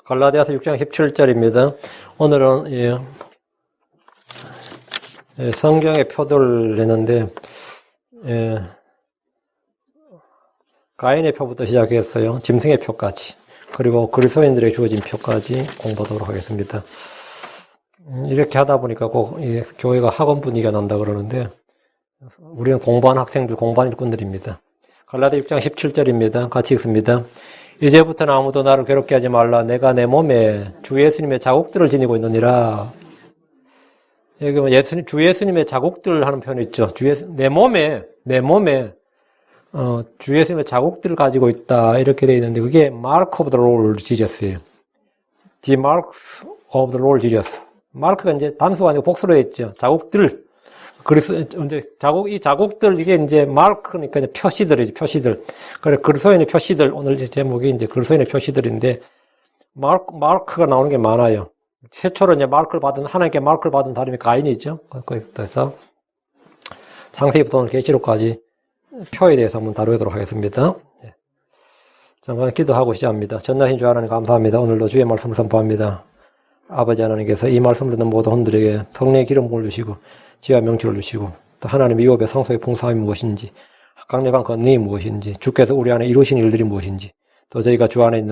갈라디아서 6장 17절입니다. 오늘은 성경의 표들을 내는데 가인의 표부터 시작했어요. 짐승의 표까지, 그리고 그리스도인들에게 주어진 표까지 공부하도록 하겠습니다. 이렇게 하다 보니까 꼭 교회가 학원 분위기가 난다 그러는데, 우리는 공부하는 학생들, 공부하는 일꾼들입니다. 갈라디아 6장 17절입니다. 같이 읽습니다. 이제부터는 아무도 나를 괴롭게 하지 말라. 내가 내 몸에 주 예수님의 자국들을 지니고 있느니라. 여기 보면 주 예수님의 자국들 하는 표현이 있죠. 내 몸에 주 예수님의 자국들을 가지고 있다, 이렇게 되어 있는데, 그게 Mark of the Lord Jesus예요. The marks of the Lord Jesus. 마크가 이제 단수가 아니고 복수로 했죠. 자국들. 그래서 이제 이 자국들, 이게 이제 마크니까 이제 표시들이지, 표시들. 그래, 그리스도인의 표시들. 오늘 제목이 이제 그리스도인의 표시들인데, 마크가 나오는 게 많아요. 최초로 이제 하나님께 마크를 받은 사람이 가인이죠. 그래서 창세기부터 오늘 계시록까지 표에 대해서 한번 다루도록 하겠습니다. 잠깐 기도하고 시작합니다. 전능하신 주 하나님 감사합니다. 오늘도 주의 말씀을 선포합니다. 아버지 하나님께서 이 말씀을 듣는 모든 혼들에게 성령의 기름 부을 주시고 지혜와 명철을 주시고, 또 하나님 유업의 성소의 풍성함이 무엇인지, 강력한 권능이 무엇인지, 주께서 우리 안에 이루신 일들이 무엇인지, 또 저희가 주 안에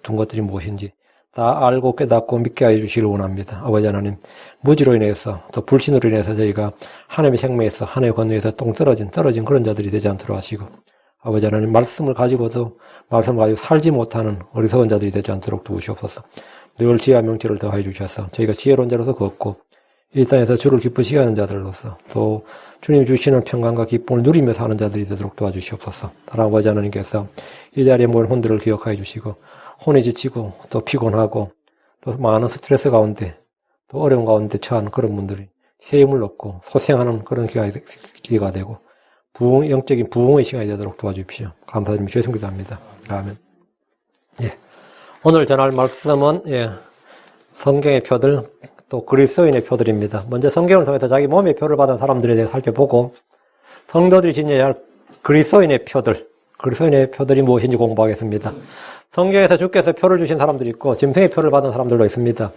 둔 것들이 무엇인지 다 알고 깨닫고 믿게 하여 주시기를 원합니다. 아버지 하나님, 무지로 인해서 또 불신으로 인해서 저희가 하나님의 생명에서, 하나님의 권능에서 떨어진 그런 자들이 되지 않도록 하시고, 아버지 하나님, 말씀을 가지고 살지 못하는 어리석은 자들이 되지 않도록 도우시옵소서. 늘 지혜와 명철을 더하여 주셔서 저희가 지혜로운 자로서 걷고 이 땅에서 주를 기쁘시게 하는 자들로서, 또 주님이 주시는 평강과 기쁨을 누리며 사는 자들이 되도록 도와주시옵소서. 사랑하는 아버지 하나님께서 이 자리에 모인 혼들을 기억하여 주시고, 혼이 지치고 또 피곤하고 또 많은 스트레스 가운데 또 어려운 가운데 처한 그런 분들이 새 힘을 얻고 소생하는 그런 기회가 되고 영적인 부흥의 시간이 되도록 도와주십시오. 감사드리며 주의 성기도 합니다. 아멘. 오늘 전할 말씀은 성경의 표들, 또 그리스도인의 표들입니다. 먼저 성경을 통해서 자기 몸의 표를 받은 사람들에 대해 살펴보고, 성도들이 지녀야 할 그리스도인의 표들이 무엇인지 공부하겠습니다. 성경에서 주께서 표를 주신 사람들이 있고 짐승의 표를 받은 사람들도 있습니다.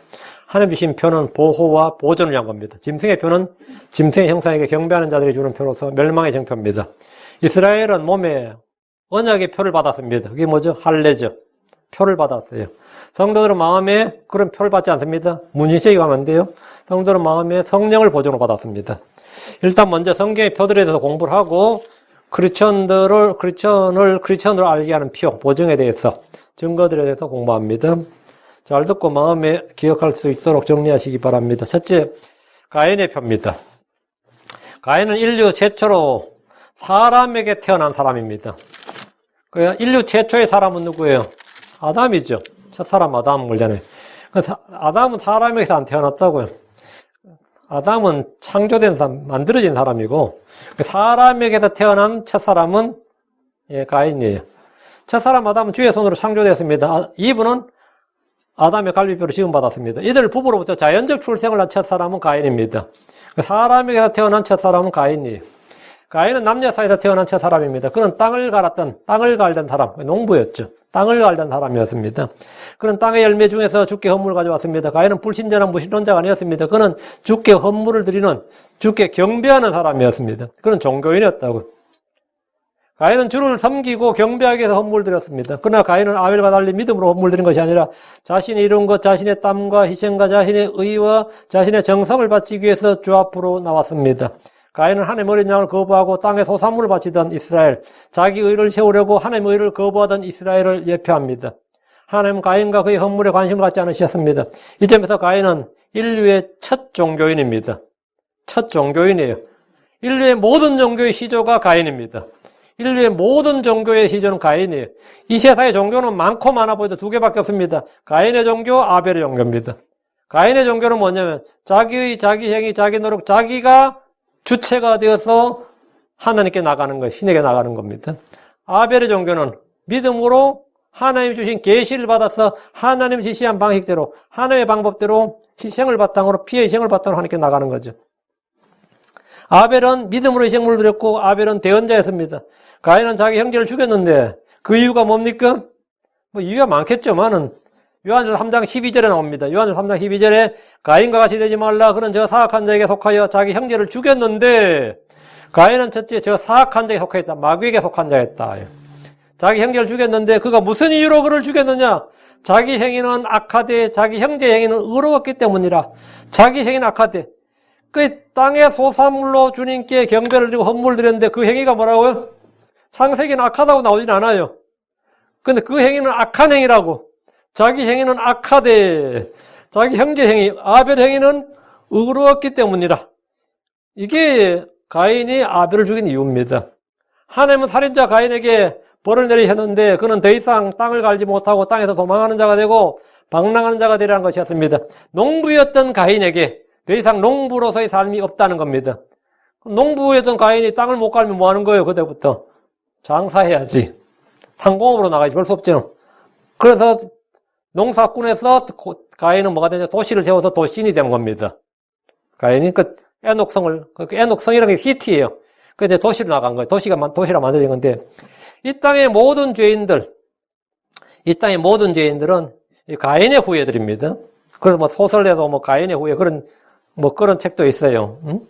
하나님 주신 표는 보호와 보존을 위한 겁니다. 짐승의 표는 짐승의 형상에게 경배하는 자들이 주는 표로서 멸망의 정표입니다. 이스라엘은 몸에 언약의 표를 받았습니다. 그게 뭐죠? 할례죠. 표를 받았어요. 성도들은 마음에 그런 표를 받지 않습니다. 문신식이 가면 안 돼요. 성도들은 마음에 성령을 보존으로 받았습니다. 일단 먼저 성경의 표들에 대해서 공부를 하고, 크리스천으로 알게 하는 표, 보증에 대해서, 증거들에 대해서 공부합니다. 잘 듣고 마음에 기억할 수 있도록 정리하시기 바랍니다. 첫째, 가인의 표입니다. 가인은 인류 최초로 사람에게 태어난 사람입니다. 인류 최초의 사람은 누구예요? 아담이죠. 첫사람 아담 그러잖아요. 아담은 사람에게서 안 태어났다고요. 아담은 창조된 사람, 만들어진 사람이고, 사람에게서 태어난 첫사람은 가인이에요. 첫사람 아담은 주의 손으로 창조되었습니다. 이분은 아담의 갈비뼈로 지음받았습니다. 이들 부부로부터 자연적 출생을 한 첫사람은 가인입니다. 사람에게서 태어난 첫사람은 가인이에요. 가인은 남녀 사이에서 태어난 첫사람입니다. 그는 땅을 갈던 사람, 농부였죠. 땅을 갈던 사람이었습니다. 그는 땅의 열매 중에서 주께 헌물을 가져왔습니다. 가인은 불신자나 무신론자가 아니었습니다. 그는 주께 헌물을 드리는, 주께 경배하는 사람이었습니다. 그는 종교인이었다고. 가인은 주를 섬기고 경배하기 위해서 헌물을 드렸습니다. 그러나 가인은 아벨과 달리 믿음으로 헌물을 드린 것이 아니라 자신이 이룬 것, 자신의 땀과 희생과 자신의 의와 자신의 정성을 바치기 위해서 주 앞으로 나왔습니다. 가인은 하나님의 어린 양을 거부하고 땅에 소산물을 바치던 이스라엘, 자기 의를 세우려고 하나님의 의를 거부하던 이스라엘을 예표합니다. 하나님은 가인과 그의 헌물에 관심을 갖지 않으셨습니다. 이 점에서 가인은 인류의 첫 종교인입니다. 첫 종교인이에요. 인류의 모든 종교의 시조가 가인입니다. 인류의 모든 종교의 시조는 가인이에요. 이 세상의 종교는 많고 많아 보여도 두 개밖에 없습니다. 가인의 종교, 아벨의 종교입니다. 가인의 종교는 뭐냐면 자기의, 자기 행위, 자기 노력, 자기가 주체가 되어서 하나님께 나가는 거예요. 신에게 나가는 겁니다. 아벨의 종교는 믿음으로 하나님이 주신 계시를 받아서 하나님 지시한 방식대로, 하나님의 방법대로 희생을 바탕으로, 피의 희생을 바탕으로 하나님께 나가는 거죠. 아벨은 믿음으로 희생물을 드렸고, 아벨은 대언자였습니다. 가인은 자기 형제를 죽였는데 그 이유가 뭡니까? 뭐 이유가 많겠지만은 요한일서 3장 12절에 나옵니다. 요한일서 3장 12절에 가인과 같이 되지 말라. 그는 저 사악한 자에게 속하여 자기 형제를 죽였는데 가인은 첫째 저 사악한 자에게 속하였다. 마귀에게 속한 자였다. 자기 형제를 죽였는데 그가 무슨 이유로 그를 죽였느냐? 자기 행위는 악하되 자기 형제 행위는 의로웠기 때문이라. 자기 행위는 악하되 그 땅의 소산물로 주님께 경배를 드리고 헌물을 드렸는데 그 행위가 뭐라고요? 창세기는 악하다고 나오진 않아요. 근데 그 행위는 악한 행위라고. 자기 행위는 악하되 자기 형제 행위, 아벨 행위는 의로웠기 때문이라. 이게 가인이 아벨을 죽인 이유입니다. 하나님은 살인자 가인에게 벌을 내리셨는데 그는 더 이상 땅을 갈지 못하고 땅에서 도망하는 자가 되고 방랑하는 자가 되라는 것이었습니다. 농부였던 가인에게 더 이상 농부로서의 삶이 없다는 겁니다. 농부였던 가인이 땅을 못 갈면 뭐 하는 거예요? 그때부터 장사해야지. 탄공업으로 나가야지. 별 수 없죠. 그래서 농사꾼에서 가인은 뭐가 되냐? 도시를 세워서 도시인이 된 겁니다. 가인이 그 에녹성이라는 게 시티예요. 그래서 도시로 나간 거예요. 도시라 만들어진 건데, 이 땅의 모든 죄인들은 가인의 후예들입니다. 그래서 뭐 소설에도 뭐 가인의 후예 그런 책도 있어요. 응?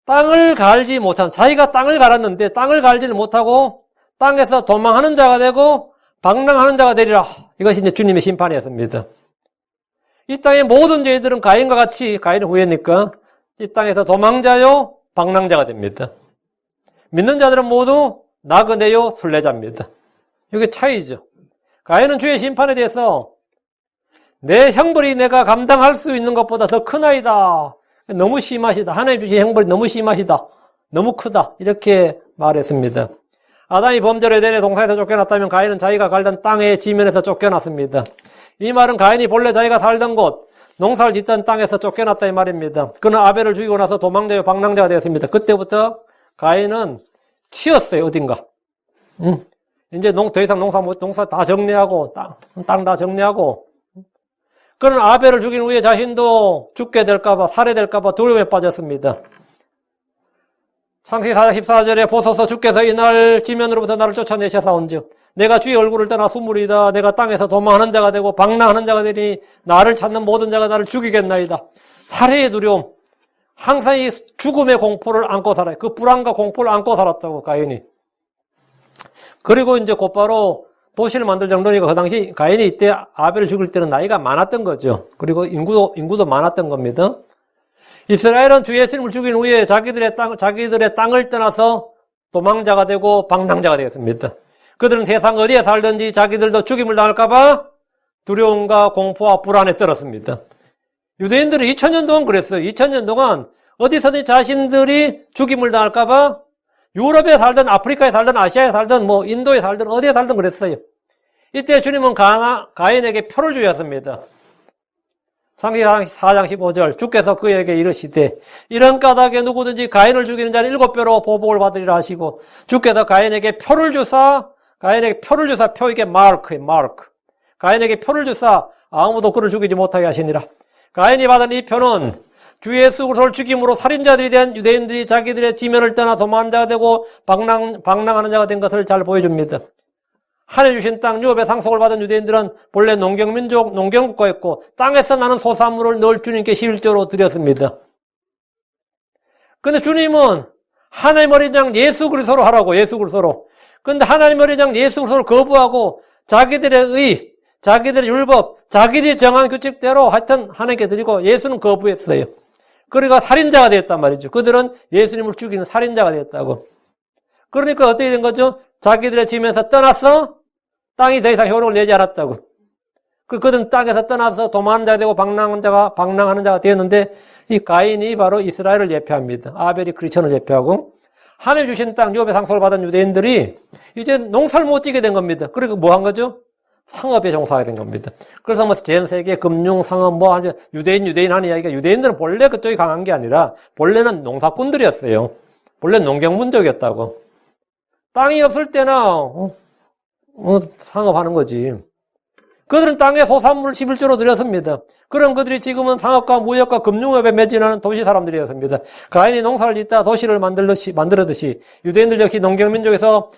땅을 갈지 못한, 자기가 땅을 갈았는데 땅을 갈지를 못하고 땅에서 도망하는 자가 되고 방랑하는 자가 되리라. 이것이 이제 주님의 심판이었습니다. 이 땅의 모든 죄들은 가인과 같이, 가인의 후예니까 이 땅에서 도망자요 방랑자가 됩니다. 믿는 자들은 모두 나그네요 순례자입니다. 이게 차이죠. 가인은 주의 심판에 대해서 내 형벌이 내가 감당할 수 있는 것보다 더 큰 아이다. 너무 심하시다. 하나님 주신 형벌이 너무 심하시다. 너무 크다. 이렇게 말했습니다. 아담이 범죄로 에덴의 동산에서 쫓겨났다면 가인은 자기가 갈던 땅의 지면에서 쫓겨났습니다. 이 말은 가인이 본래 자기가 살던 곳, 농사를 짓던 땅에서 쫓겨났다 이 말입니다. 그는 아벨을 죽이고 나서 도망자요 방랑자가 되었습니다. 그때부터 가인은 튀었어요. 어딘가. 이제 더 이상 농사 다 정리하고 땅 다 정리하고. 그는 아벨을 죽인 후에 자신도 죽게 될까봐, 살해될까봐 두려움에 빠졌습니다. 창세기 4장 14절에 보소서 주께서 이날 지면으로부터 나를 쫓아내셔사온즉 내가 주의 얼굴을 떠나 수물이다. 내가 땅에서 도망하는 자가 되고 방랑하는 자가 되니 나를 찾는 모든 자가 나를 죽이겠나이다. 살해의 두려움, 항상 이 죽음의 공포를 안고 살아요. 그 불안과 공포를 안고 살았다고 가인이. 그리고 이제 곧바로 도시를 만들 정도니까 그 당시 가인이 이때 아벨을 죽일 때는 나이가 많았던 거죠. 그리고 인구도 많았던 겁니다. 이스라엘은 주 예수님을 죽인 후에 자기들의 땅을 떠나서 도망자가 되고 방랑자가 되었습니다. 그들은 세상 어디에 살든지 자기들도 죽임을 당할까봐 두려움과 공포와 불안에 떨었습니다. 유대인들은 2000년 동안 그랬어요. 2000년 동안 어디서든지 자신들이 죽임을 당할까봐 유럽에 살든 아프리카에 살든 아시아에 살든 뭐 인도에 살든 어디에 살든 그랬어요. 이때 주님은 가인에게 표를 주셨습니다. 창세기 4장 15절 주께서 그에게 이르시되 이런 까닭에 누구든지 가인을 죽이는 자는 7배로 보복을 받으리라 하시고 주께서 가인에게 표를 주사 표 이게 마르크예요. 마르크. 가인에게 표를 주사 아무도 그를 죽이지 못하게 하시니라. 가인이 받은 이 표는 주 예수 그리스도를 죽임으로 살인자들이 된 유대인들이 자기들의 지면을 떠나 도망한 자가 되고 방랑하는 자가 된 것을 잘 보여줍니다. 하나님 주신 땅 유업의 상속을 받은 유대인들은 본래 농경민족, 농경국가였고 땅에서 나는 소산물을 늘 주님께 11조로 드렸습니다. 근데 주님은 하나님 어린 양 예수 그리스도로 하라고, 예수 그리스도로. 근데 하나님 어린 양 예수 그리스도를 거부하고 자기들의 의, 자기들의 율법, 자기들이 정한 규칙대로 하여튼 하나님께 드리고 예수는 거부했어요. 그러니까 살인자가 되었단 말이죠. 그들은 예수님을 죽이는 살인자가 되었다고. 그러니까 어떻게 된 거죠? 자기들의 지면에서 떠나서 땅이 더 이상 효력을 내지 않았다고. 그들은 땅에서 떠나서 도망하는 자가 되고 방랑하는 자가 되었는데 이 가인이 바로 이스라엘을 예표합니다. 아벨이 크리스천을 예표하고 하나님 주신 땅 유업의 상속을 받은 유대인들이 이제 농사를 못 지게 된 겁니다. 그리고 뭐 한 거죠? 상업에 종사하게 된 겁니다. 그래서 뭐 전 세계 금융, 상업 뭐 하면 유대인 하는 이야기가 유대인들은 본래 그쪽이 강한 게 아니라 본래는 농사꾼들이었어요. 본래 농경민족이었다고. 땅이 없을 때나 상업하는 거지. 그들은 땅에 소산물을 11조로 드렸습니다. 그럼 그들이 지금은 상업과 무역과 금융업에 매진하는 도시 사람들이었습니다. 가인이 농사를 짓다 도시를 만들듯이 유대인들 역시 농경민족에서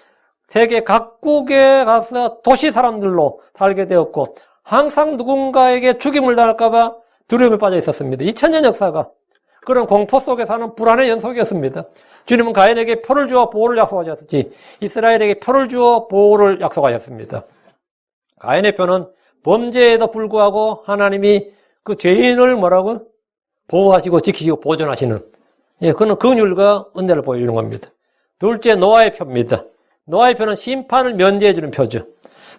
세계 각국에 가서 도시 사람들로 살게 되었고 항상 누군가에게 죽임을 당할까봐 두려움에 빠져 있었습니다. 2000년 역사가 그런 공포 속에 사는 불안의 연속이었습니다. 주님은 가인에게 표를 주어 보호를 약속하셨지 이스라엘에게 표를 주어 보호를 약속하셨습니다. 가인의 표는 범죄에도 불구하고 하나님이 그 죄인을 뭐라고? 보호하시고 지키시고 보존하시는 그는 긍휼과 은혜를 보여주는 겁니다. 둘째, 노아의 표입니다. 노아의 표는 심판을 면제해주는 표죠.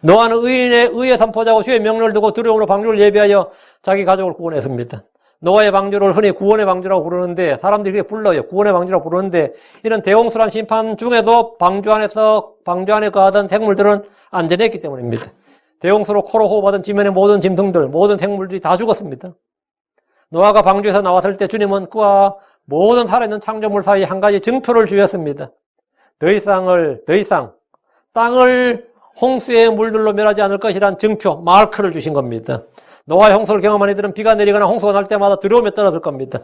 노아는 의인의 의의 선포자고 주의 명령을 두고 두려움으로 방주를 예비하여 자기 가족을 구원했습니다. 노아의 방주를 흔히 구원의 방주라고 부르는데 사람들이 그렇게 불러요. 구원의 방주라고 부르는데 이런 대홍수란 심판 중에도 방주 안에 거하던 생물들은 안전했기 때문입니다. 대홍수로 코로 호흡하던 지면의 모든 짐승들, 모든 생물들이 다 죽었습니다. 노아가 방주에서 나왔을 때 주님은 그와 모든 살아있는 창조물 사이에 한 가지 증표를 주셨습니다. 더 이상 땅을 홍수의 물들로 멸하지 않을 것이란 증표, 마크를 주신 겁니다. 노아의 홍수를 경험한 이들은 비가 내리거나 홍수가 날 때마다 두려움에 떨어질 겁니다.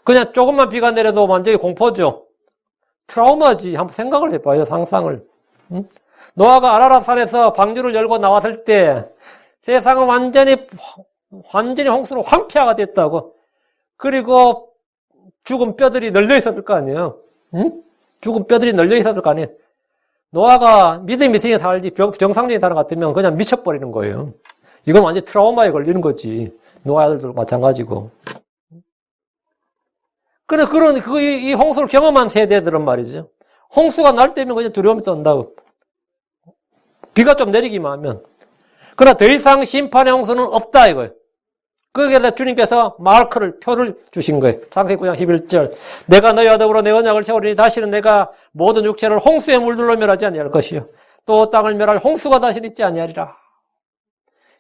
그냥 조금만 비가 내려도 완전히 공포죠. 트라우마지. 한번 생각을 해봐요, 상상을. 노아가 아라랏 산에서 방주를 열고 나왔을 때 세상은 완전히 홍수로 황폐화가 됐다고. 그리고 죽은 뼈들이 널려 있었을 거 아니에요. 죽은 뼈들이 널려 있었을 거 아니에요. 노아가 믿음이 있으니 살지 정상적인 사람 같으면 그냥 미쳐버리는 거예요. 이건 완전 트라우마에 걸리는 거지. 노아 아들도 마찬가지고. 이 홍수를 경험한 세대들은 말이죠. 홍수가 날 때면 그냥 두려움이 쏜다고. 비가 좀 내리기만 하면. 그러나 더 이상 심판의 홍수는 없다 이거예요. 거기에다 주님께서 표를 주신 거예요. 창세기 9장 11절. 내가 너희와 더불어 내 언약을 세우리니 다시는 내가 모든 육체를 홍수에 물들로 멸하지 아니할 것이요. 또 땅을 멸할 홍수가 다시는 있지 아니하리라.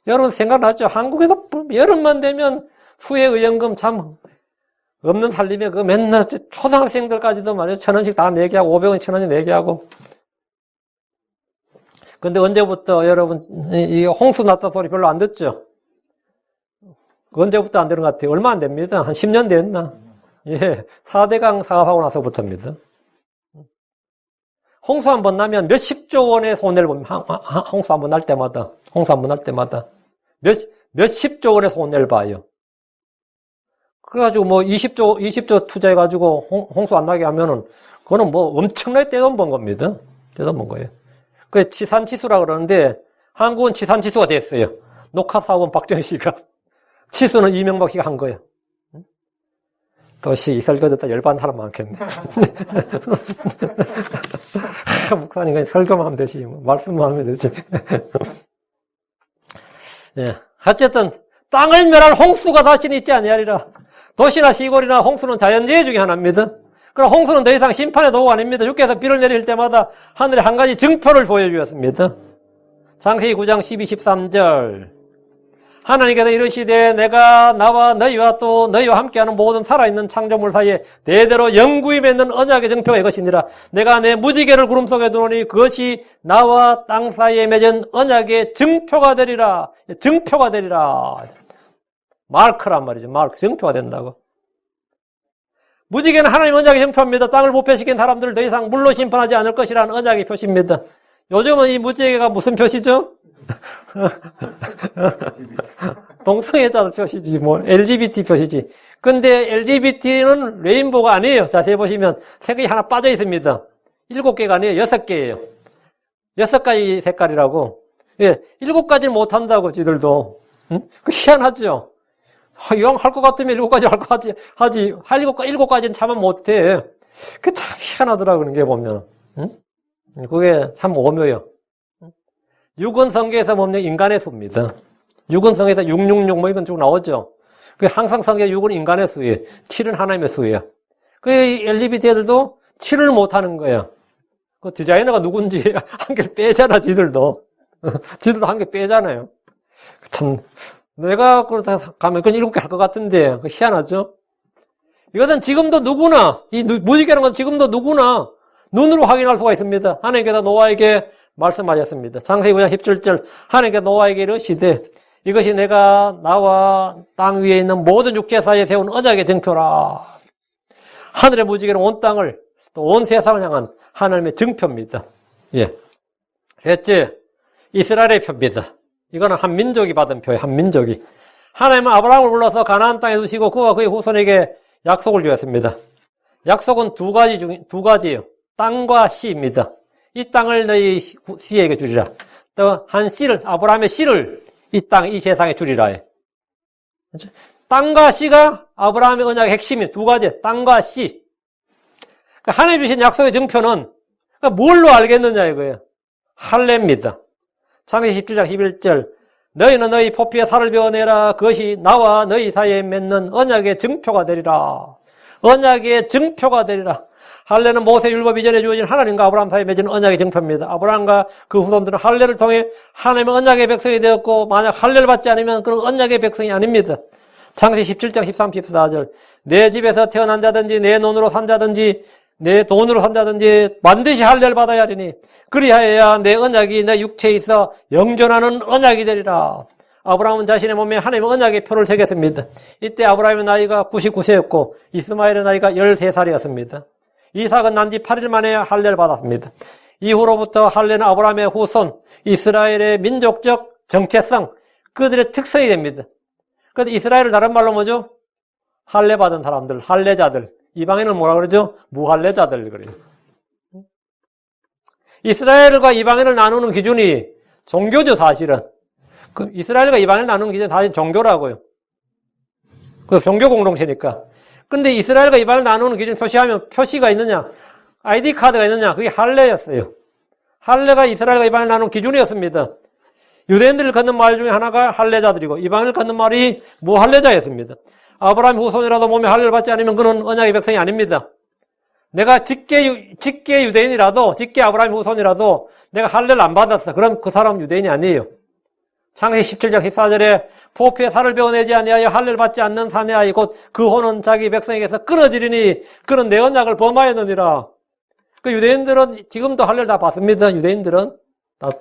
여러분 생각나죠? 한국에서 여름만 되면 수해의연금 참 없는 살림에 그 맨날 초등학생들까지도 말이죠. 1,000원씩 다 내기하고 500원, 1,000원씩 내기하고. 근데 언제부터 여러분 이 홍수 났다 소리 별로 안 듣죠? 언제부터 안 되는 것 같아요? 얼마 안 됩니다. 한 10년 됐나? 예. 4대강 사업하고 나서부터입니다. 홍수 한 번 나면 몇십조 원의 손해를 봅니다. 홍수 한 번 날 때마다. 몇십조 원의 손해를 봐요. 그래가지고 20조 투자해가지고 홍수 안 나게 하면은, 그거는 엄청나게 떼돈 번 겁니다. 떼돈 번 거예요. 그 치산치수라 그러는데, 한국은 치산치수가 됐어요. 녹화사업은 박정희 씨가. 치수는 이명박 씨가 한 거예요. 도시 이 설교 듣다 열받는 사람 많겠네. 목사님 그냥 설교만 하면 되지. 말씀만 하면 되지. 예. 어쨌든 땅을 멸할 홍수가 다시는 있지 아니하리라. 도시나 시골이나 홍수는 자연재해 중에 하나입니다. 그럼 홍수는 더 이상 심판의 도구가 아닙니다. 주께서 비를 내릴 때마다 하늘에 한 가지 증표를 보여주었습니다. 창세기 9장 12, 13절. 하나님께서 이르시되 내가 나와 너희와 또 너희와 함께하는 모든 살아있는 창조물 사이에 대대로 영구히 맺는 언약의 증표가 이것이니라. 내가 내 무지개를 구름 속에 두노니 그것이 나와 땅 사이에 맺은 언약의 증표가 되리라. 증표가 되리라. 마크란 말이죠. 마크. 증표가 된다고. 무지개는 하나님 언약의 증표입니다. 땅을 부패시킨 사람들을 더 이상 물로 심판하지 않을 것이라는 언약의 표시입니다. 요즘은 이 무지개가 무슨 표시죠? 동성애자들 표시지, LGBT 표시지. 근데 LGBT는 레인보우가 아니에요. 자세히 보시면 색이 하나 빠져 있습니다. 7개가 아니에요. 6개예요. 6가지 색깔이라고. 예, 7가지는 못 한다고, 지들도. 응? 그 희한하죠? 이왕 할 것 같으면 7가지 할 것 하지. 7가지는 차마 못 해. 그 참 희한하더라고, 그런 게 보면. 응? 그게 참 오묘해요. 육은성계에서 보면 인간의 수입니다. 육은성에서 666 이건 쭉 나오죠. 항상 성계 6은 인간의 수예요. 7은 하나님의 수예요. 그 LGBT 애들도 7을 못하는 거예요. 그 디자이너가 누군지 한 개를 빼잖아, 지들도. 지들도 한 개 빼잖아요. 참, 내가 그러다 가면 그건 7개 할 것 같은데, 희한하죠? 이것은 지금도 누구나, 이 무지개라는 건 지금도 누구나 눈으로 확인할 수가 있습니다. 하나님께서 노아에게 말씀하셨습니다. 창세기 9장 17절 하나님께서 노아에게 이르시되 이것이 내가 나와 땅 위에 있는 모든 육체 사이에 세운 언약의 증표라. 하늘의 무지개는 온 땅을 또 온 세상을 향한 하나님의 증표입니다. 예. 셋째, 이스라엘의 표입니다. 이거는 한 민족이 받은 표예요. 한 민족이. 하나님은 아브라함을 불러서 가나안 땅에 두시고 그와 그의 후손에게 약속을 주었습니다. 약속은 두 가지예요. 땅과 씨입니다. 이 땅을 너희 씨에게 주리라. 또 한 씨를, 아브라함의 씨를 이 땅, 이 세상에 주리라. 땅과 씨가 아브라함의 언약의 핵심이 두 가지. 땅과 씨. 하나님 주신 약속의 증표는 뭘로 알겠느냐 이거예요. 할례입니다. 창세기 17장 11절. 너희는 너희 포피에 살을 베어내라. 그것이 나와 너희 사이에 맺는 언약의 증표가 되리라. 언약의 증표가 되리라. 할례는 모세 율법 이전에 주어진 하나님과 아브라함 사이에 맺은 언약의 증표입니다. 아브라함과 그 후손들은 할례를 통해 하나님의 언약의 백성이 되었고 만약 할례를 받지 않으면 그런 언약의 백성이 아닙니다. 창세기 17장 13, 14절. 내 집에서 태어난 자든지 내 논으로 산 자든지 내 돈으로 산 자든지 반드시 할례를 받아야 하리니 그리하여야 내 언약이 내 육체에 있어 영존하는 언약이 되리라. 아브라함은 자신의 몸에 하나님의 언약의 표를 새겼습니다. 이때 아브라함의 나이가 99세였고 이스마엘의 나이가 13살이었습니다. 이삭은 난 지 8일 만에 할례를 받았습니다. 이후로부터 할례는 아브라함의 후손, 이스라엘의 민족적 정체성, 그들의 특성이 됩니다. 그래서 이스라엘을 다른 말로 뭐죠? 할례 받은 사람들, 할례자들. 이방인은 뭐라 그러죠? 무할례자들 그래요. 이스라엘과 이방인을 나누는 기준이 종교죠, 사실은. 이스라엘과 이방인을 나누는 기준이 사실 종교라고요. 그 종교 공동체니까. 근데 이스라엘과 이방인을 나누는 기준 표시하면 표시가 있느냐? 아이디 카드가 있느냐? 그게 할례였어요. 할례가 이스라엘과 이방인을 나누는 기준이었습니다. 유대인들을 걷는 말 중에 하나가 할례자들이고 이방인을 걷는 말이 무할례자였습니다. 아브라함 후손이라도 몸에 할례를 받지 않으면 그는 언약의 백성이 아닙니다. 내가 직계 유대인이라도, 직계 아브라함 후손이라도 내가 할례를 안 받았어. 그럼 그 사람은 유대인이 아니에요. 창세기 17장 14절에 포피에 살을 베어내지 아니하여 할례를 받지 않는 사내 아이 곧 그 혼은 자기 백성에게서 끊어지리니 그는 내 언약을 범하였느니라. 그 유대인들은 지금도 할례를 다 받습니다. 유대인들은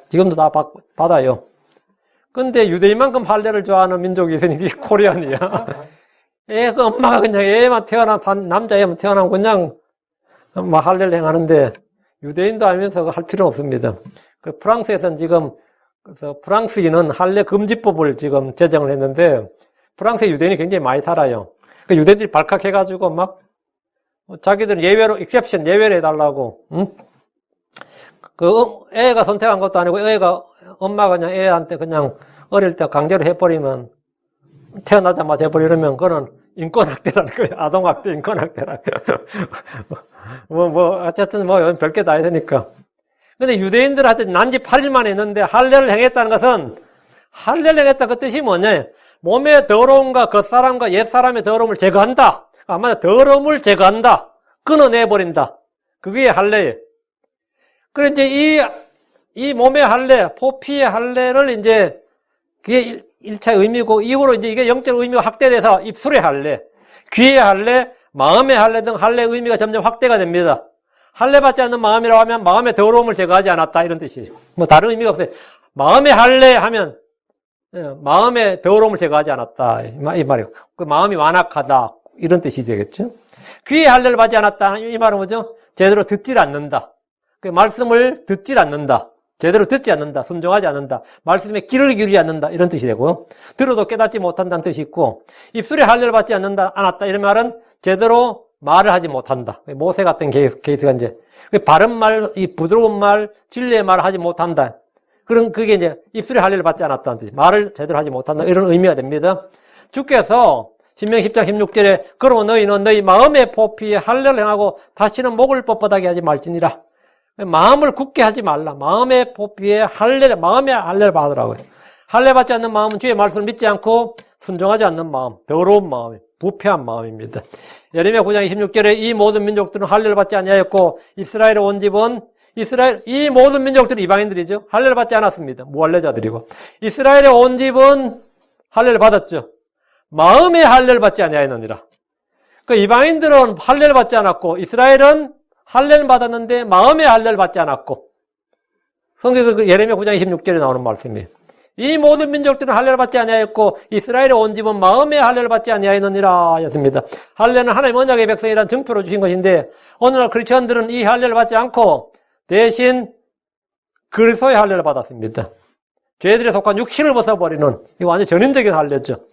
지금도 다 받아요. 근데 유대인만큼 할례를 좋아하는 민족이 있으니 이게 코리안이야. 그 엄마가 그냥 애만 남자애만 태어나면 그냥 막 할례를 행하는데 유대인도 알면서 할 필요는 없습니다. 그 프랑스에서는 지금 그래서 프랑스인은 할례 금지법을 지금 제정을 했는데 프랑스의 유대인이 굉장히 많이 살아요. 그 유대인들이 발칵해가지고 막 자기들은 예외로 exception 예외를 해달라고. 응? 그 애가 선택한 것도 아니고 엄마가 그냥 애한테 그냥 어릴 때 강제로 해버리면 태어나자마자 해버리면 그거는 인권학대라는 거예요. 아동학대, 인권학대라는 거예요. 어쨌든 별게 다 해야 되니까. 근데 유대인들한테 난지 8일 만에 했는데 할례를 행했다는 것은 할례를 행했다 그 뜻이 뭐냐? 몸의 더러움과 겉사람과 옛사람의 더러움을 제거한다. 아마 더러움을 제거한다. 끊어내버린다. 그게 할례예요. 그래 이제 이 몸의 할례, 포피의 할례를 이제 그게 1차 의미고 이후로 이제 이게 영적 의미가 확대돼서 입술의 할례, 귀의 할례, 마음의 할례 등 할례 의미가 점점 확대가 됩니다. 할례 받지 않는 마음이라고 하면 마음의 더러움을 제거하지 않았다 이런 뜻이에요. 뭐 다른 의미가 없어요. 마음의 할례 하면 마음의 더러움을 제거하지 않았다 이 말이에요. 그 마음이 완악하다 이런 뜻이 되겠죠. 귀의 할례를 받지 않았다 이 말은 뭐죠? 제대로 듣질 않는다. 그 말씀을 듣질 않는다. 제대로 듣지 않는다. 순종하지 않는다. 말씀에 귀를 기울이지 않는다. 이런 뜻이 되고요. 들어도 깨닫지 못한다는 뜻이 있고 입술에 할례를 받지 않았다. 이런 말은 제대로 말을 하지 못한다. 모세 같은 케이스가 이제 바른 말, 이 부드러운 말, 진리의 말을 하지 못한다. 그게 이제 입술에 할례를 받지 않았다는 뜻이 말을 제대로 하지 못한다. 이런 의미가 됩니다. 주께서 신명기 10장 16절에 그러면 너희는 너희 마음의 포피에 할례를 행하고 다시는 목을 뻣뻣하게 하지 말지니라. 마음을 굳게 하지 말라. 마음의 포피에 마음의 할례를 받으라고요. 할례 받지 않는 마음은 주의 말씀을 믿지 않고 순종하지 않는 마음, 더러운 마음, 부패한 마음입니다. 예레미야 9장 26절에 이 모든 민족들은 할례를 받지 아니하였고 이스라엘에 온 집은 이 모든 민족들은 이방인들이죠. 할례를 받지 않았습니다. 무할례자들이고 이스라엘에 온 집은 할례를 받았죠. 마음의 할례를 받지 아니하였느니라. 그 이방인들은 할례를 받지 않았고 이스라엘은 할례를 받았는데 마음의 할례를 받지 않았고 성경 예레미야 9장 26절에 나오는 말씀이에요. 이 모든 민족들은 할례를 받지 아니하였고 이스라엘에 온 집은 마음의 할례를 받지 아니하였느니라 였습니다. 할례는 하나님 언약의 백성이라는 증표로 주신 것인데 오늘날 크리스천들은 이 할례를 받지 않고 대신 그리스도의 할례를 받았습니다. 죄들에 속한 육신을 벗어버리는 이 완전 전인적인 할례죠.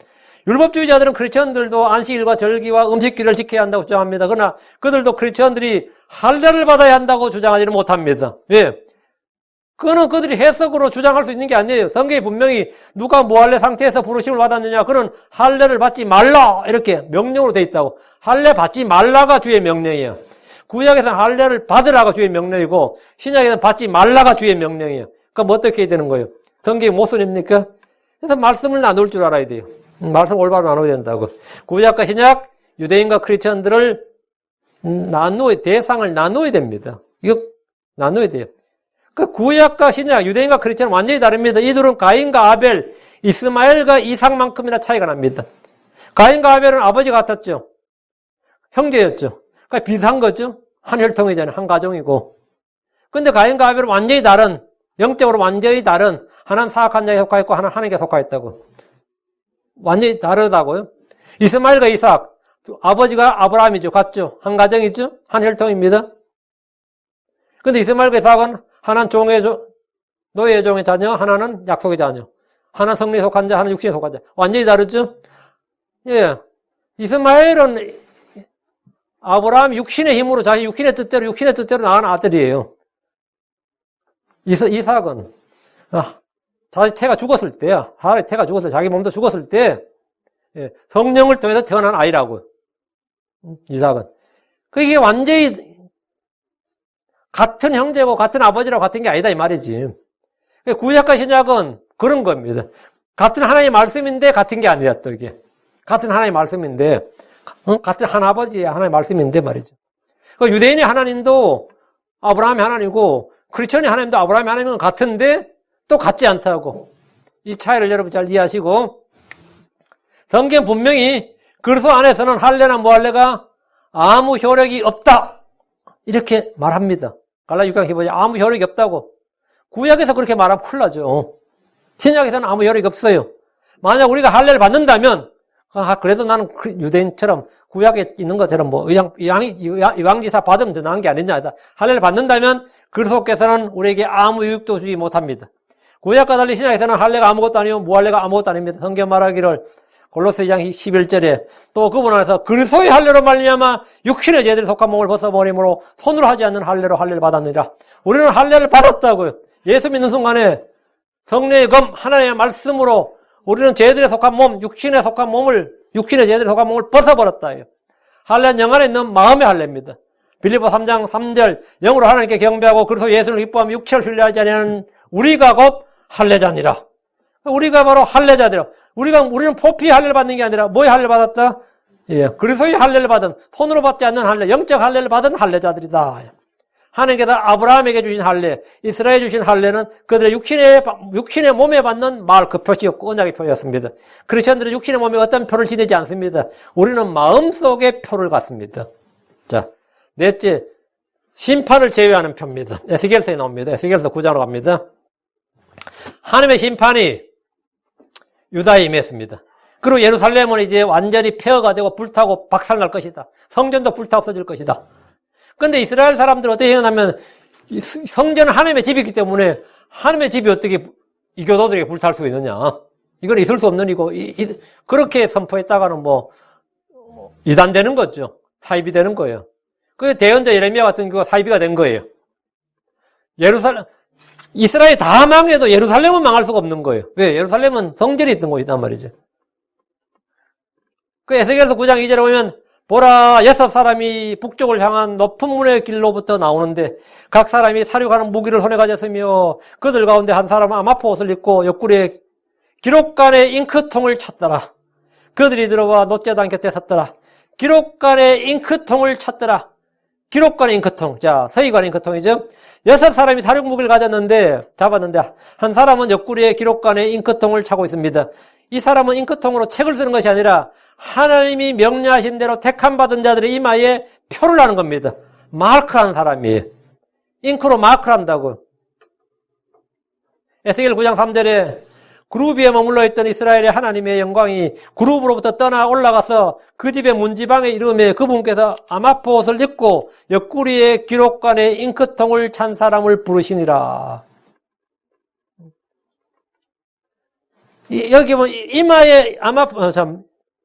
율법주의자들은 크리스천들도 안식일과 절기와 음식기를 지켜야 한다고 주장합니다. 그러나 그들도 크리스천들이 할례를 받아야 한다고 주장하지는 못합니다. 왜? 그거는 그들이 해석으로 주장할 수 있는 게 아니에요. 성경에 분명히 누가 무할례 상태에서 부르심을 받았느냐, 그는 할례를 받지 말라 이렇게 명령으로 돼 있다고. 할례 받지 말라가 주의 명령이에요. 구약에서는 할례를 받으라가 주의 명령이고 신약에서는 받지 말라가 주의 명령이에요. 그럼 어떻게 해야 되는 거예요? 성경이 모순입니까? 그래서 말씀을 나눌 줄 알아야 돼요. 말씀 올바로 나눠야 된다고. 구약과 신약, 유대인과 크리스천들을 대상을 나눠야 됩니다. 이거 나눠야 돼요. 그 구약과 신약, 유대인과 크리스천은 완전히 다릅니다. 이들은 가인과 아벨, 이스마엘과 이삭만큼이나 차이가 납니다. 가인과 아벨은 아버지 같았죠. 형제였죠. 그러니까 비슷한 거죠. 한 혈통이잖아요. 한 가정이고. 근데 가인과 아벨은 완전히 다른, 영적으로 완전히 다른, 하나는 사악한 자에 속하였고 하나는 하나님께 속하였다고. 완전히 다르다고요. 이스마엘과 이삭, 아버지가 아브라함이죠. 같죠. 한 가정이죠. 한 혈통입니다. 근데 이스마엘과 이삭은 하나는 노예의 종의 자녀, 하나는 약속의 자녀. 하나는 성리에 속한 자, 하나는 육신에 속한 자. 완전히 다르죠? 예. 이스마엘은 아브라함 육신의 힘으로 자기 육신의 뜻대로 낳은 아들이에요. 이삭은, 자기 태가 죽었을 때야. 자기 몸도 죽었을 때, 성령을 통해서 태어난 아이라고. 이삭은. 그게 완전히 같은 형제고 같은 아버지라고 같은 게 아니다 이 말이지. 구약과 신약은 그런 겁니다. 같은 하나님의 말씀인데 같은 게 아니야 또 이게. 같은 하나님의 말씀인데 같은 한 아버지의 하나님의 말씀인데 말이죠. 유대인의 하나님도 아브라함의 하나님이고 크리스천의 하나님도 아브라함의 하나님은 같은데 또 같지 않다고. 이 차이를 여러분 잘 이해하시고 성경 분명히 그리스도 안에서는 할례나 무할례가 아무 효력이 없다 이렇게 말합니다. 갈라디아 6장 15절 아무 효력이 없다고. 구약에서 그렇게 말하면 큰일 나죠. 신약에서는 아무 효력이 없어요. 만약 우리가 할례를 받는다면 그래도 나는 유대인처럼 구약에 있는 것처럼 뭐 이왕지사 받으면 더 나은 게 아니냐. 할례를 받는다면 그리스도께서는 우리에게 아무 유익도 주지 못합니다. 구약과 달리 신약에서는 할례가 아무것도 아니고 무할례가 아무것도 아닙니다. 성경 말하기를 골로새 2장 11절에 또 그분 안에서 그리스도의 할례로 말미암아 육신의 죄들에 속한 몸을 벗어버림으로 손으로 하지 않는 할례로 할례를 받았느니라. 우리는 할례를 받았다고요. 예수 믿는 순간에 성령의 검 하나님의 말씀으로 우리는 죄들에 속한 몸, 육신에 속한 죄들에 속한 몸을 벗어버렸다요. 할례는 영 안에 있는 마음의 할례입니다. 빌립보 3장 3절 영으로 하나님께 경배하고 그리스도 예수를 기뻐하며 육체를 신뢰하지 아니하는 우리가 곧 할례자니라. 우리가 바로 할례자들이라. 우리는 포피 할례를 받는 게 아니라 뭐의 할례를 받았다? 예, 그리스도의 할례를 받은 손으로 받지 않는 할례, 영적 할례를 받은 할례자들이다. 하나님께서 아브라함에게 주신 할례, 이스라엘에 주신 할례는 그들의 육신의 몸에 받는 마르크 표시였고 언약의 표였습니다. 크리스천들은 육신의 몸에 어떤 표를 지니지 않습니다. 우리는 마음속의 표를 갖습니다. 자, 넷째, 심판을 제외하는 표입니다. 에스겔서에 나옵니다. 에스겔서 9장으로 갑니다. 하나님의 심판이 유다에 임했습니다. 그리고 예루살렘은 이제 완전히 폐허가 되고 불타고 박살날 것이다. 성전도 불타 없어질 것이다. 그런데 이스라엘 사람들은 어떻게 행하냐면 성전은 하나님의 집이기 때문에 하나님의 집이 어떻게 이 교도들에게 불탈 수 있느냐. 이건 있을 수 없는 이고 그렇게 선포했다가는 뭐 이단되는 거죠. 사입이 되는 거예요. 그 대언자 예레미야 같은 경우가 사입이가 된 거예요. 이스라엘이 다 망해도 예루살렘은 망할 수가 없는 거예요. 왜? 예루살렘은 성전이 있던 곳이단 말이죠. 그 에스겔서 9장 2절에 보면 보라 6사람이 북쪽을 향한 높은 문의 길로부터 나오는데 각 사람이 사륙하는 무기를 손에 가졌으며 그들 가운데 한 사람은 아마포 옷을 입고 옆구리에 기록관의 잉크통을 찾더라. 그들이 들어와 놋제단 곁에 섰더라. 기록관의 잉크통을 찾더라. 기록관의 잉크통. 자, 서기관의 잉크통이죠. 6사람이 사륙 무기를 잡았는데 한 사람은 옆구리에 기록관의 잉크통을 차고 있습니다. 이 사람은 잉크통으로 책을 쓰는 것이 아니라 하나님이 명령하신 대로 택함받은 자들의 이마에 표를 하는 겁니다. 마크하는 사람이에요. 잉크로 마크를 한다고. 에스겔 9장 3절에 그룹 위에 머물러 있던 이스라엘의 하나님의 영광이 그룹으로부터 떠나 올라가서 그 집의 문지방에 이르매 그분께서 아마포 옷을 입고 옆구리에 기록관에 잉크통을 찬 사람을 부르시니라. 여기 뭐 이마에 아마